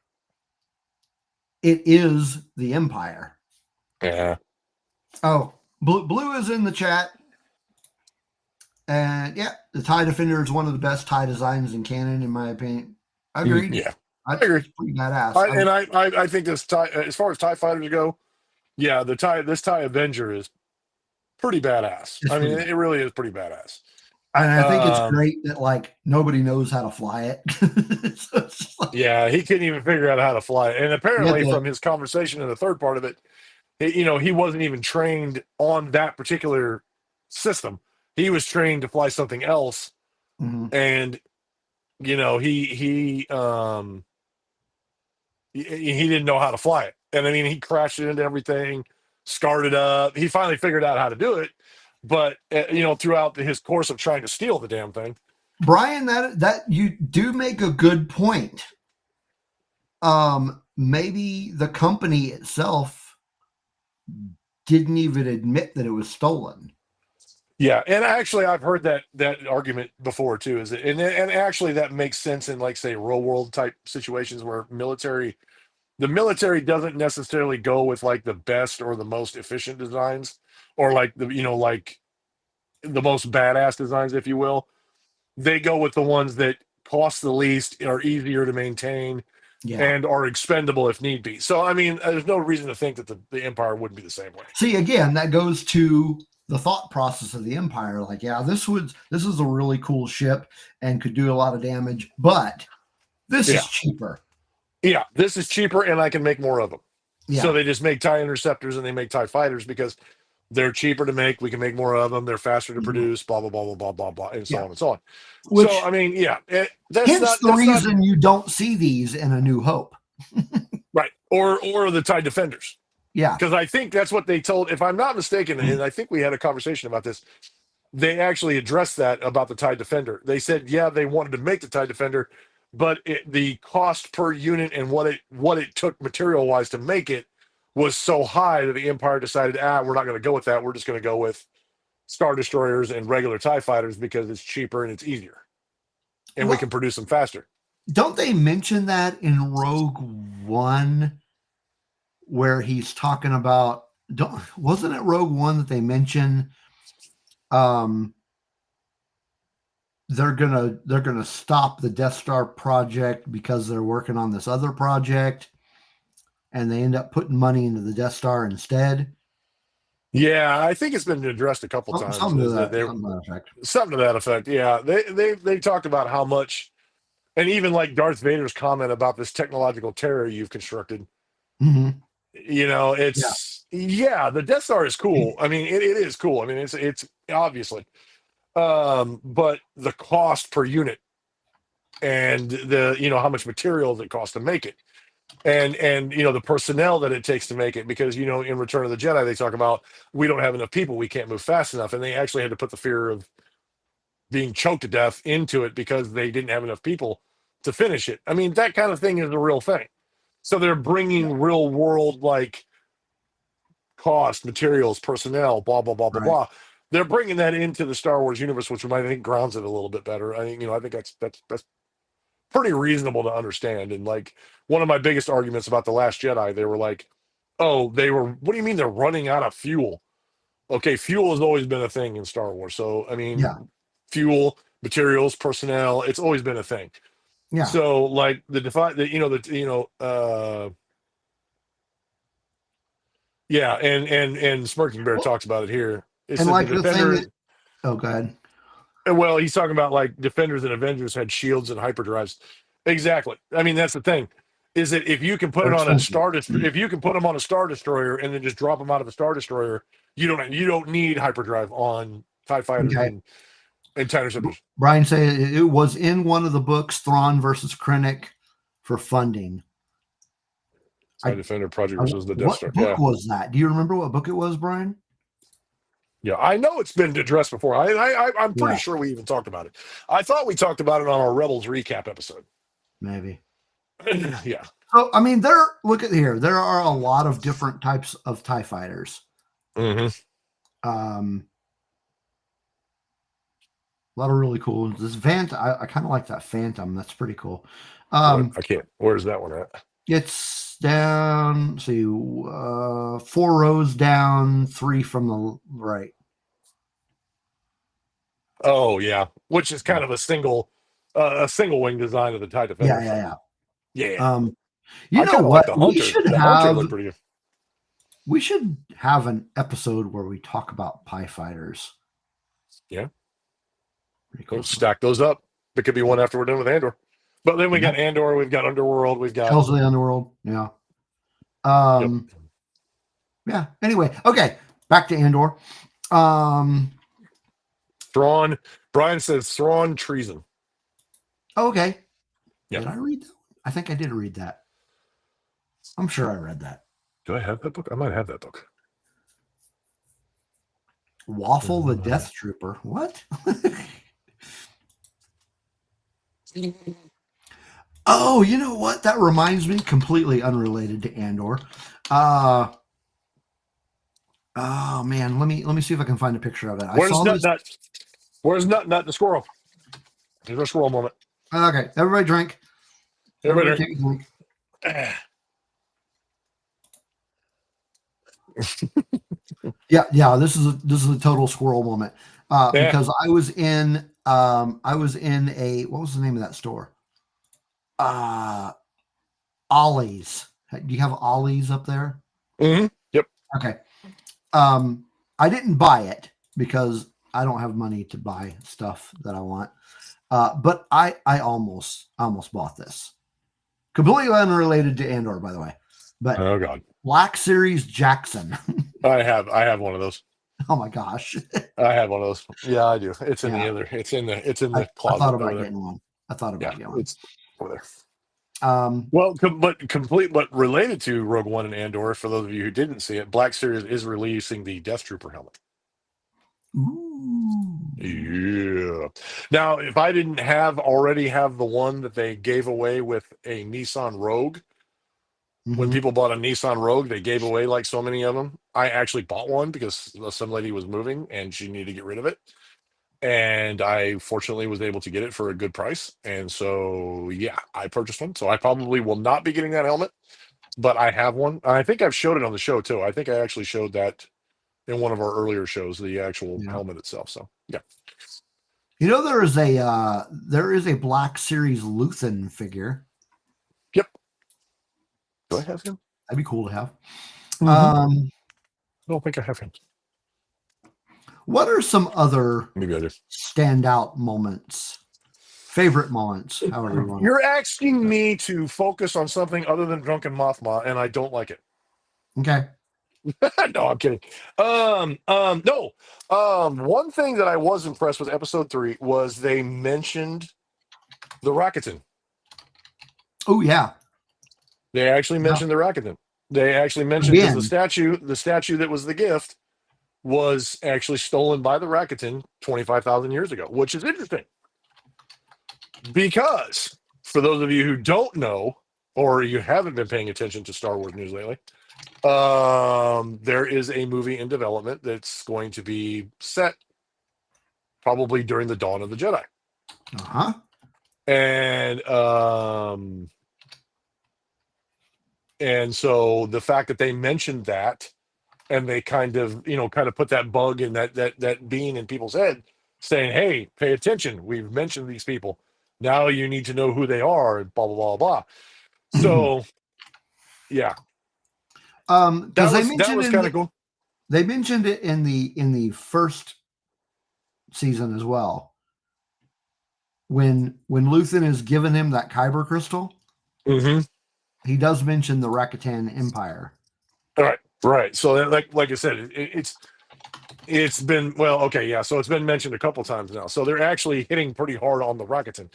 it is the Empire. Yeah. Oh, Blue is in the chat. And the TIE Defender is one of the best TIE designs in canon, in my opinion. I agree. Yeah, I agree. It's pretty badass. I think this TIE, as far as TIE fighters go, this TIE Avenger is pretty badass. It really is pretty badass. And I think it's great that like nobody knows how to fly it. He couldn't even figure out how to fly it. And apparently, from his conversation in the third part of it, he wasn't even trained on that particular system. He was trained to fly something else, and he didn't know how to fly it. And I mean, he crashed it into everything, scarred it up. He finally figured out how to do it, but throughout his course of trying to steal the damn thing, Brian, that you do make a good point. Maybe the company itself didn't even admit that it was stolen. Yeah, and actually, I've heard that argument before too. And actually, that makes sense in like say real world type situations where the military doesn't necessarily go with like the best or the most efficient designs, or like the most badass designs, if you will. They go with the ones that cost the least, are easier to maintain, and are expendable if need be. So, I mean, there's no reason to think that the Empire wouldn't be the same way. See, again, that goes to the thought process of the Empire. Like, yeah, this is a really cool ship and could do a lot of damage, but this is cheaper. Yeah, this is cheaper, and I can make more of them. Yeah. So they just make TIE interceptors and they make TIE fighters because they're cheaper to make. We can make more of them. They're faster to produce. Blah blah blah blah blah blah blah, and so on and so on. Which, so I mean, that's the reason you don't see these in A New Hope, right? Or the TIE Defenders. Yeah, because I think that's what they told. If I'm not mistaken, and I think we had a conversation about this. They actually addressed that about the TIE Defender. They said, yeah, they wanted to make the TIE Defender, but the cost per unit and what it took material wise to make it was so high that the Empire decided, we're not going to go with that. We're just going to go with Star Destroyers and regular TIE fighters because it's cheaper and it's easier, and we can produce them faster. Don't they mention that in Rogue One, where he's talking about? Wasn't it Rogue One that they mention? They're gonna stop the Death Star project because they're working on this other project, and they end up putting money into the Death Star instead. Yeah, I think it's been addressed a couple times. Something to that effect. Yeah, they talked about how much, and even like Darth Vader's comment about this technological terror you've constructed. Mm-hmm. You know, it's the Death Star is cool. I mean, it is cool. I mean, it's obviously. But the cost per unit and the how much material it costs to make it, and the personnel that it takes to make it, because in Return of the Jedi they talk about we don't have enough people, we can't move fast enough, and they actually had to put the fear of being choked to death into it because they didn't have enough people to finish it. I mean, that kind of thing is a real thing. So they're bringing real world like cost, materials, personnel, blah blah blah blah blah. They're bringing that into the Star Wars universe, which I think grounds it a little bit better. I think that's pretty reasonable to understand. And like one of my biggest arguments about The Last Jedi, they were like, what do you mean they're running out of fuel? Okay, fuel has always been a thing in Star Wars. So I mean, fuel, materials, personnel, it's always been a thing. Yeah. So like and Smirking Bear talks about it here. And like the thing go ahead. Well, he's talking about like Defenders and Avengers had shields and hyperdrives. Exactly. I mean, that's the thing. Is that if you can put it on a if you can put them on a Star Destroyer and then just drop them out of a Star Destroyer, you don't need hyperdrive on TIE fighters and TIE interceptors. Brian said it was in one of the books, Thrawn versus Krennic, for funding. TIE Defender Project versus the Death Star. What book was that? Do you remember what book it was, Brian? Yeah, I know it's been addressed before. I'm pretty sure we even talked about it. I thought we talked about it on our Rebels recap episode. Maybe. Yeah. So, I mean, look at here. There are a lot of different types of TIE fighters. Mm-hmm. A lot of really cool. This Phantom, I kind of like that Phantom. That's pretty cool. I can't. Where's that one at? It's down. See, 4 rows down, 3 from the right. Oh yeah, which is kind of a single wing design of the TIE Defender. Yeah. You know what? Hunter, we should have an episode where we talk about TIE fighters. Yeah. Cool. We'll stack those up. It could be one after we're done with Andor. But then we got Andor, we've got Underworld, we've got Tales of the Underworld. Yeah. Yeah. Anyway, okay. Back to Andor. Thrawn. Brian says Thrawn treason. Oh, okay. Yeah. Did I read that? I think I did read that. I'm sure I read that. Do I have that book? I might have that book. Waffle the Death Trooper. What? Oh, you know what? That reminds me, completely unrelated to Andor. Oh man, let me see if I can find a picture of it. Where's Nut the squirrel? There's a squirrel moment. Okay, everybody drink. Everybody take a drink. Yeah. This is a total squirrel moment. Because I was in a, what was the name of that store? Ollie's. Do you have Ollie's up there? Mm-hmm. Yep. Okay. I didn't buy it because I don't have money to buy stuff that I want. But I almost bought this. Completely unrelated to Andor, by the way. But oh god, Black Series Jackson. I have one of those. Oh my gosh. I have one of those. Yeah, I do. It's in Yeah. the other. It's in the closet. I thought about over there. getting one. I thought about getting one. It's over there. Well, but related to Rogue One and Andor, for those of you who didn't see it, Black Series is releasing the Death Trooper helmet. Ooh. Yeah. Now, if I didn't already have the one that they gave away with a Nissan Rogue, when people bought a Nissan Rogue, they gave away like so many of them. I actually bought one because some lady was moving and she needed to get rid of it. And I fortunately was able to get it for a good price. And so, yeah, I purchased one. So I probably will not be getting that helmet, but I have one. I think I've showed it on the show too. I think I actually showed that in one of our earlier shows, the actual helmet itself. So, yeah. You know, there is a Black Series Luthen figure. Yep. Do I have him? That'd be cool to have. Mm-hmm. I don't think I have him. What are some other maybe I do standout moments, favorite moments, however you want? You're asking me to focus on something other than Drunken Mothma, and I don't like it. Okay. No, I'm kidding. No. One thing that I was impressed with episode 3 was they mentioned the Rakuten. Oh yeah. They actually mentioned the Rakuten. They actually mentioned because the statue that was the gift was actually stolen by the Rakuten 25,000 years ago, which is interesting. Because for those of you who don't know, or you haven't been paying attention to Star Wars news lately, there is a movie in development that's going to be set probably during the dawn of the Jedi. Uh-huh. And so the fact that they mentioned that, and they kind of put that bug in that bean in people's head, saying, "Hey, pay attention. We've mentioned these people. Now you need to know who they are." And blah blah blah blah. So, yeah. Because that was kind of cool. They mentioned it in the first season as well. When Luthen is giving him that Kyber crystal, he does mention the Rakuten Empire. Right. So, like I said, it's been so it's been mentioned a couple times now. So they're actually hitting pretty hard on the Rakuten.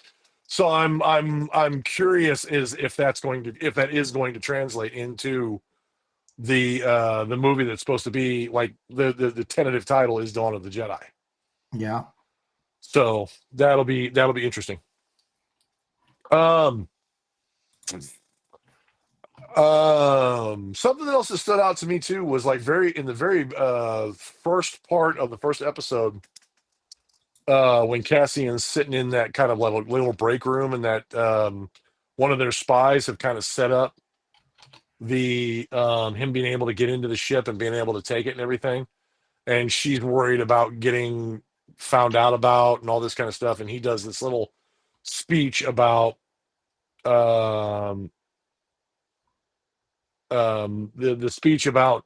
So I'm curious if that is going to translate into the movie that's supposed to be like the tentative title is Dawn of the Jedi. Yeah. So that'll be interesting. Something else that stood out to me too was like in the very first part of the first episode, when Cassian's sitting in that kind of little break room, and that one of their spies have kind of set up the him being able to get into the ship and being able to take it and everything, and she's worried about getting found out about and all this kind of stuff, and he does this little speech about the speech about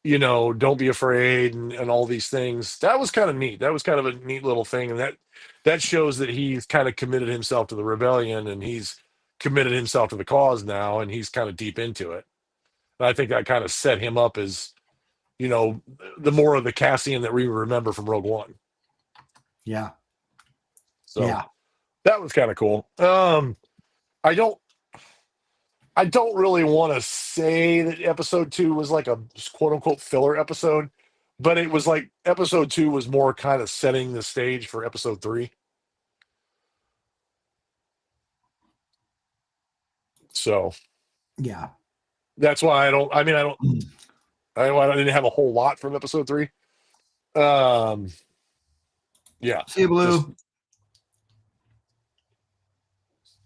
don't be afraid and all these things. That was kind of neat. That was kind of a neat little thing, and that shows that he's kind of committed himself to the rebellion, and he's committed himself to the cause now, and he's kind of deep into it. And I think that kind of set him up as the more of the Cassian that we remember from Rogue One. Yeah. So that was kind of cool. I don't really want to say that episode 2 was like a quote unquote filler episode, but it was like episode 2 was more kind of setting the stage for episode 3. So yeah, that's why I didn't have a whole lot from episode 3. Yeah. See you, Blue.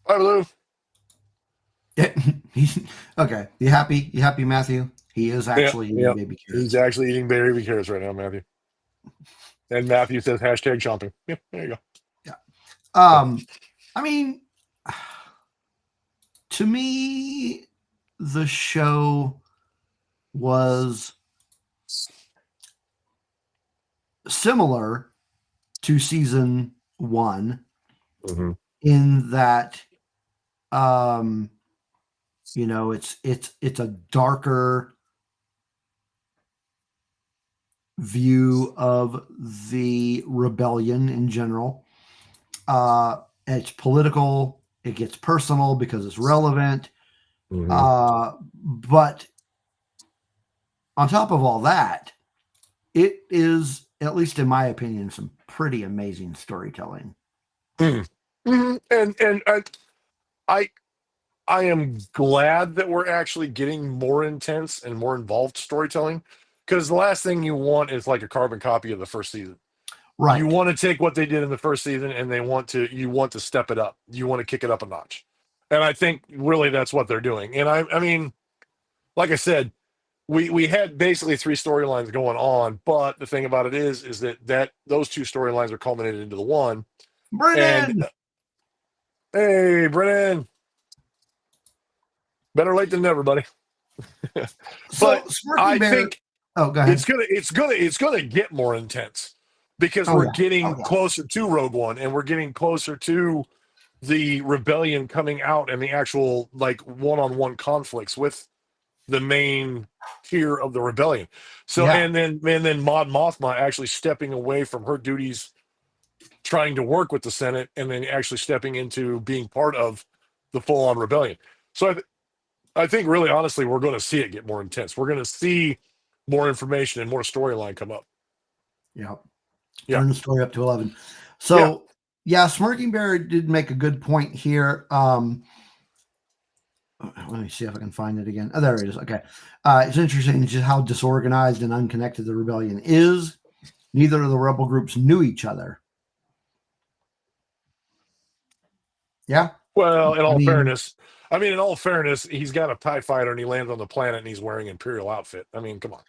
Hi, Blue. Okay. You happy? You happy, Matthew? He is actually eating baby carrots. He's actually eating baby carrots right now, Matthew. And Matthew says #chomping. Yeah, there you go. Yeah. I mean, to me, the show was similar to season 1 in that, it's a darker view of the rebellion in general. It's political. It gets personal because it's relevant. But on top of all that, it is, at least in my opinion, some pretty amazing storytelling. And I am glad that we're actually getting more intense and more involved storytelling, because the last thing you want is like a carbon copy of the first season. Right. You want to take what they did in the first season and you want to step it up. You want to kick it up a notch. And I think really that's what they're doing. And I mean, like I said, we had basically 3 storylines going on, but the thing about it is that those 2 storylines are culminated into the one. Brennan! And hey, Brennan. Better late than never, buddy. But I think go ahead. It's gonna get more intense, because we're getting closer to Rogue One, and we're getting closer to the rebellion coming out and the actual like one-on-one conflicts with the main tier of the rebellion. So and then Mon Mothma actually stepping away from her duties, trying to work with the Senate, and then actually stepping into being part of the full-on rebellion. So I think really honestly we're going to see it get more intense. We're going to see more information and more storyline come up. Turn the story up to 11. So Smirking Bear did make a good point here. Let me see if I can find it again. Oh, there it is. Okay. It's interesting just how disorganized and unconnected the rebellion is. Neither of the rebel groups knew each other. Yeah. Well, in all fairness, he's got a TIE fighter and he lands on the planet and he's wearing Imperial outfit. I mean, come on.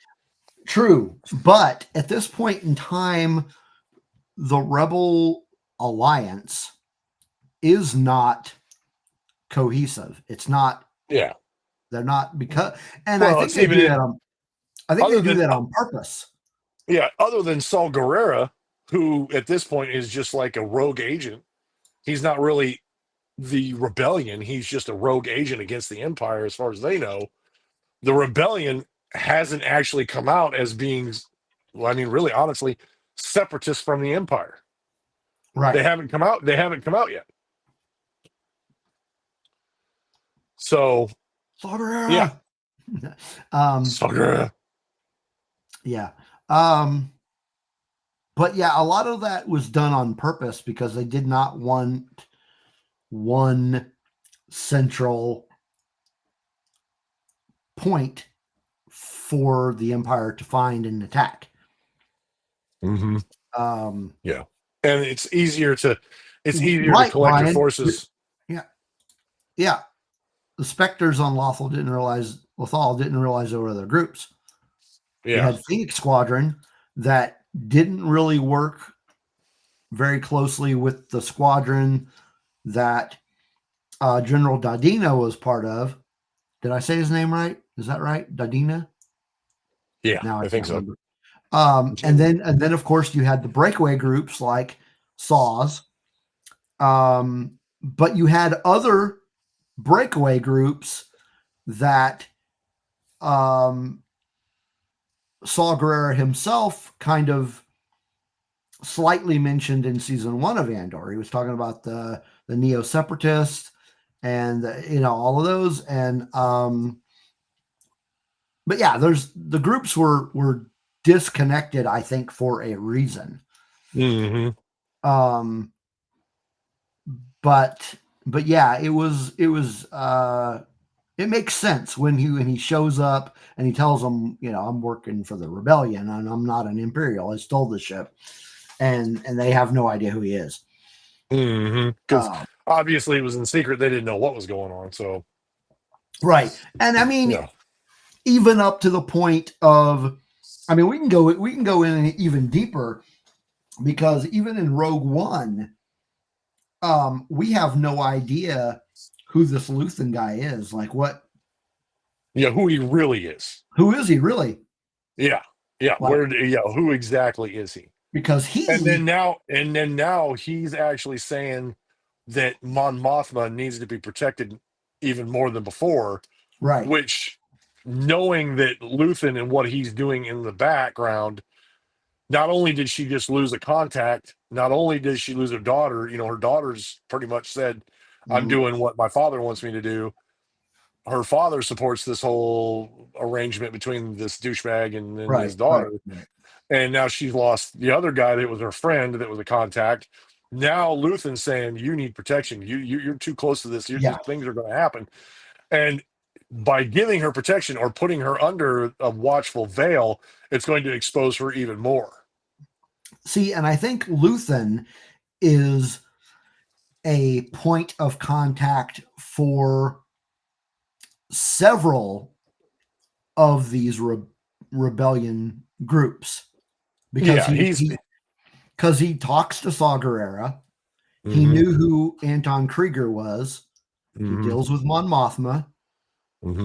True. But at this point in time, the Rebel Alliance is not cohesive. It's not. Yeah. They're not, because, and I think they do that on. I think they do that on purpose. Yeah. Other than Saul Guerrera, who at this point is just like a rogue agent. He's not really the rebellion. He's just a rogue agent against the Empire, as far as they know. The rebellion hasn't actually come out as being, well, I mean, really, honestly, separatists from the Empire. Right. They haven't come out yet. So, Saw Saw yeah. But yeah, a lot of that was done on purpose because they did not want one central point for the Empire to find and attack. Mm-hmm. Yeah. And it's easier to collect your forces. Yeah. Yeah. The Spectres on Lothal didn't realize there were other groups. Yeah. You had Phoenix Squadron that didn't really work very closely with the squadron that General Dadina was part of. Did I say his name right? Is that right? Dadina? Yeah, I think so. And then of course you had the breakaway groups like SAWS. But you had other breakaway groups that Saw Gerrera himself kind of slightly mentioned in season 1 of Andor. He was talking about the Neo Separatists and all of those. And but yeah, the groups were disconnected, I think, for a reason. Mm-hmm. But yeah, it makes sense when he shows up and he tells them, I'm working for the rebellion and I'm not an Imperial. I stole the ship, and they have no idea who he is. Because obviously it was in secret. They didn't know what was going on. So right, and I mean, even up to the point of, I mean, we can go in even deeper, because even in Rogue One, we have no idea who this Luthen guy is. Like what? Yeah, who he really is. Who is he really? Yeah. Yeah. Like, Who exactly is he? Because and then now he's actually saying that Mon Mothma needs to be protected even more than before. right. Which, knowing that Luthen and what he's doing in the background, not only did she just lose a contact, not only did she lose her daughter, her daughter's pretty much said, I'm doing what my father wants me to do. Her father supports this whole arrangement between this douchebag and his daughter. Right. And now she's lost the other guy that was her friend, that was a contact. Now Luthen's saying, you need protection. You're too close to this. Things are going to happen. And by giving her protection or putting her under a watchful veil, it's going to expose her even more. See, and I think Luthen is a point of contact for several of these rebellion groups, because he talks to Saw Gerrera. He knew who Anton Krieger was. He deals with Mon Mothma.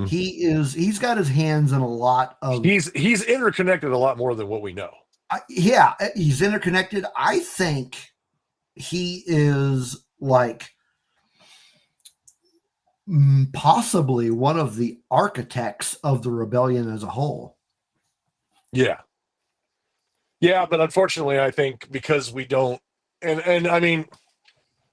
He's got his hands in a lot of. He's interconnected a lot more than what we know. He's interconnected. I think he is like possibly one of the architects of the rebellion as a whole. Yeah, but unfortunately, I think because we don't, and I mean,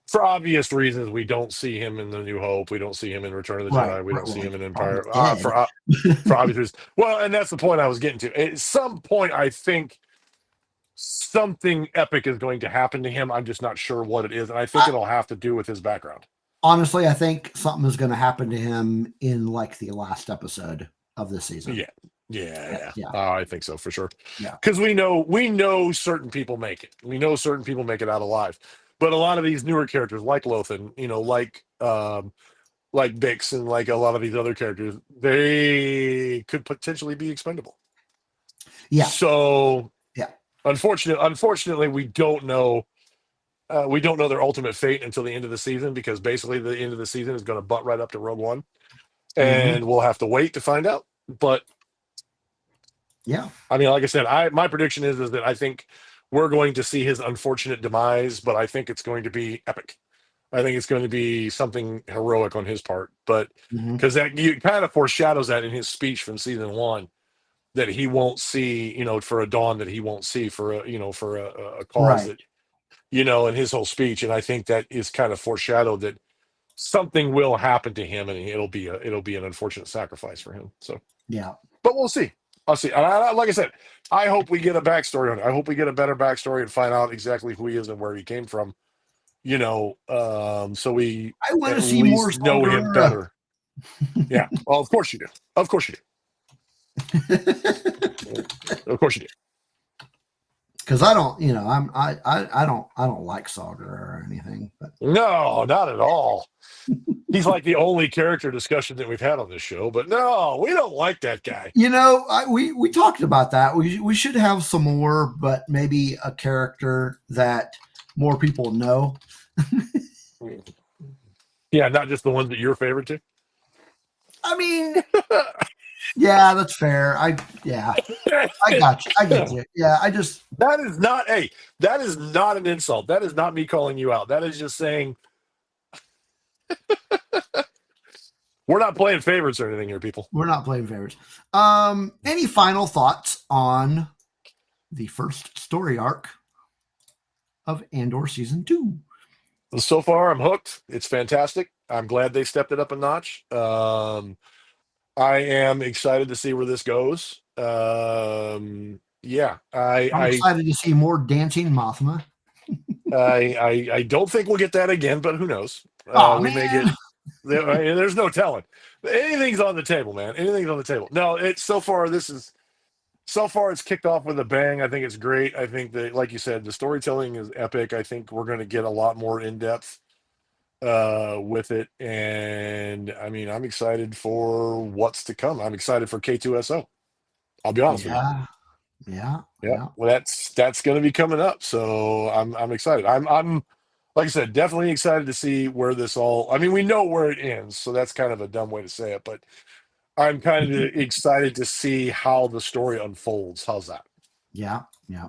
for obvious reasons, we don't see him in The New Hope. We don't see him in Return of the Jedi. We don't see him in Empire. For obvious reasons. Well, and that's the point I was getting to. At some point, I think something epic is going to happen to him. I'm just not sure what it is, and I think it'll have to do with his background. Honestly, I think something is going to happen to him in like the last episode of this season. Yeah. I think so for sure. Yeah, because we know certain people make it. We know certain people make it out alive. But a lot of these newer characters, like Lothan, like Bix, and like a lot of these other characters, they could potentially be expendable. Yeah. So yeah, unfortunately, we don't know. We don't know their ultimate fate until the end of the season, because basically the end of the season is going to butt right up to Rogue One, and we'll have to wait to find out. But yeah, I mean, like I said, my prediction is that I think we're going to see his unfortunate demise, but I think it's going to be epic. I think it's going to be something heroic on his part, but because that you kind of foreshadows that in his speech from season 1, that he won't see, for a dawn that he won't see for a cause that, in his whole speech. And I think that is kind of foreshadowed that something will happen to him, and it'll be an unfortunate sacrifice for him. So, yeah, but we'll see. I'll see. And like I said, I hope we get a backstory on it. I hope we get a better backstory and find out exactly who he is and where he came from. So we I want to see more know him better. Yeah. Well, of course you do. Of course you do. Of course you do. Because I don't, I don't like Saw Gerrera or anything. But no, not at all. He's like the only character discussion that we've had on this show, but no, we don't like that guy. We talked about that. We should have some more, but maybe a character that more people know. Yeah, not just the ones that you're favorite to. I mean, yeah, that's fair. I got you. I get you. Yeah, that is not an insult. That is not me calling you out. That is just saying we're not playing favorites or anything here, people. We're not playing favorites. Any final thoughts on the first story arc of Andor season 2? So far, I'm hooked. It's fantastic. I'm glad they stepped it up a notch. I am excited to see where this goes. I'm excited to see more dancing Mothma. I don't think we'll get that again, but who knows? May get. There's no telling. Anything's on the table, man. Anything's on the table. No, so far it's kicked off with a bang. I think it's great. I think that, like you said, the storytelling is epic. I think we're going to get a lot more in depth with it, and I mean, I'm excited for what's to come. I'm excited for K2SO. I'll be honest with you. Yeah. Well, that's going to be coming up, so I'm excited. I'm like I said, definitely excited to see where this all. I mean, we know where it ends, so that's kind of a dumb way to say it, but I'm kind of excited to see how the story unfolds. How's that? Yeah, yeah.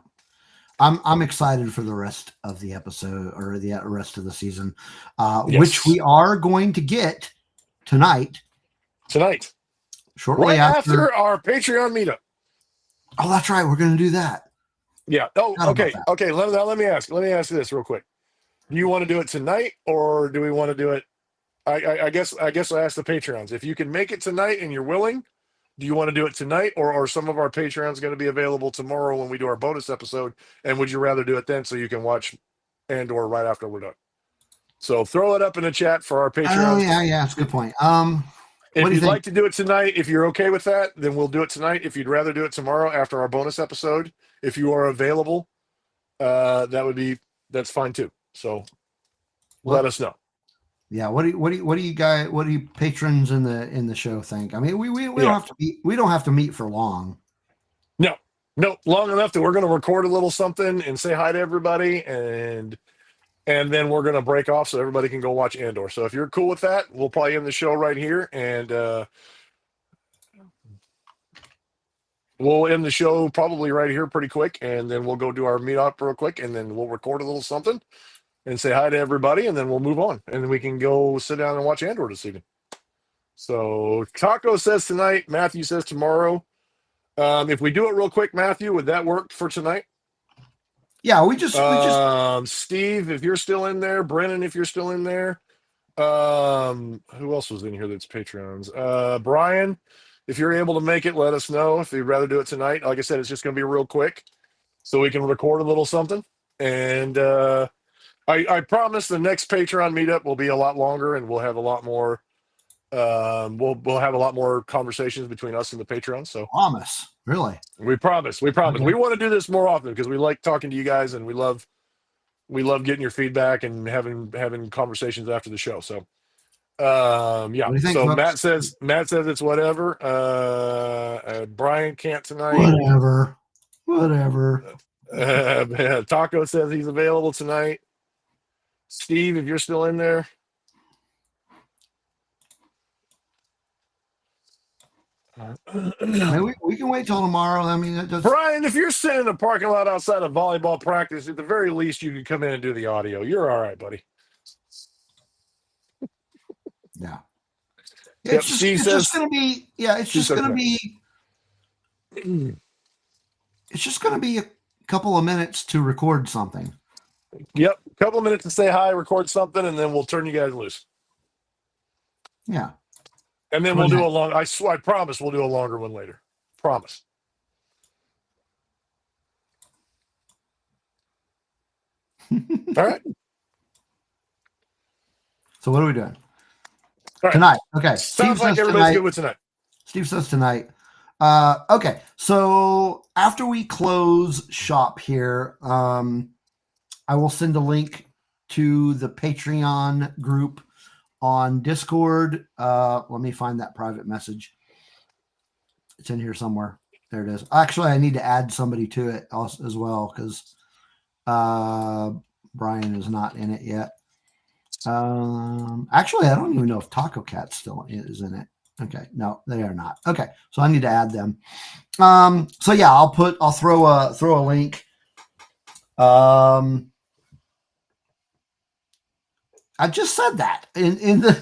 I'm excited for the rest of the episode or the rest of the season, which we are going to get tonight. Shortly right after our Patreon meetup. Oh, that's right. We're going to do that. Yeah. Oh, okay. Okay. Let me ask you this real quick. Do you want to do it tonight, or do we want to do it? I guess I ask the Patreons, if you can make it tonight and you're willing, do you want to do it tonight, or are some of our Patreons going to be available tomorrow when we do our bonus episode? And would you rather do it then so you can watch Andor right after we're done? So throw it up in the chat for our Patreons. Oh, yeah, that's a good point. If you'd like to do it tonight, if you're okay with that, then we'll do it tonight. If you'd rather do it tomorrow after our bonus episode, if you are available, that's fine too. So let us know. Yeah, what do you patrons in the show think? I mean, we don't have to meet for long. No, long enough that we're going to record a little something and say hi to everybody, and then we're going to break off so everybody can go watch Andor. So if you're cool with that, we'll probably end the show right here, and we'll end the show probably right here pretty quick, and then we'll go do our meetup real quick, and then we'll record a little something and say hi to everybody, and then we'll move on, and then we can go sit down and watch Andor this evening. So Taco says tonight, Matthew says tomorrow. If we do it real quick, Matthew, would that work for tonight? Yeah, we just Steve, if you're still in there, Brennan, if you're still in there, who else was in here that's Patreons? Brian, if you're able to make it, let us know if you'd rather do it tonight. Like I said, it's just going to be real quick so we can record a little something. And I promise the next Patreon meetup will be a lot longer, and we'll have a lot more we'll have a lot more conversations between us and the Patreon. So promise. Really? We promise. Okay. We want to do this more often because we like talking to you guys, and we love getting your feedback and having conversations after the show. So yeah. So Matt says it's whatever. Brian can't tonight. Whatever. Taco says he's available tonight. Steve, if you're still in there. Maybe we can wait till tomorrow. I mean, Brian, if you're sitting in the parking lot outside of volleyball practice, at the very least, you can come in and do the audio. You're all right, buddy. Yeah. It's just going to be. Yeah, it's just going to be. It's just going to be a couple of minutes to record something. Yep, a couple of minutes to say hi, record something, and then we'll turn you guys loose. Yeah. And then we'll do a long. I promise we'll do a longer one later. Promise. All right. So what are we doing tonight? Okay. Sounds like everybody's good with tonight. Steve says tonight. Okay. So after we close shop here, I will send a link to the Patreon group on Discord. Let me find that private message. It's in here somewhere. There it is. Actually, I need to add somebody to it as well because Brian is not in it yet. Actually, I don't even know if Taco Cat still is in it. Okay, no, they are not. Okay, so I need to add them. So yeah, I'll throw a link. I just said that in the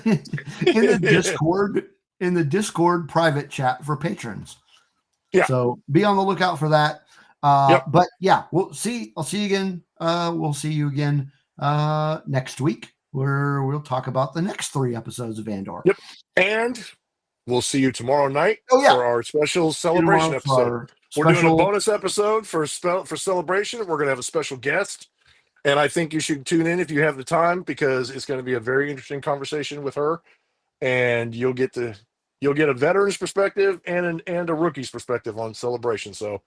Discord private chat for patrons. Yeah. So be on the lookout for that. But yeah, I'll see you again. We'll see you again next week, where we'll talk about the next 3 episodes of Andor. Yep. And we'll see you tomorrow night for our special celebration episode. We're doing a bonus episode for celebration. We're going to have a special guest. And I think you should tune in if you have the time, because it's going to be a very interesting conversation with her, and you'll get a veteran's perspective and a rookie's perspective on celebration. So,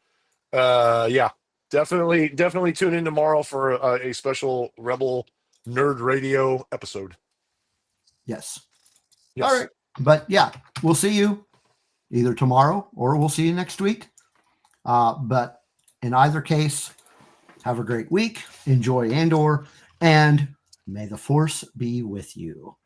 yeah, definitely tune in tomorrow for a special Rebel Nerd Radio episode. Yes. All right, but yeah, we'll see you either tomorrow or we'll see you next week. But in either case, have a great week. Enjoy Andor, and May the force be with you.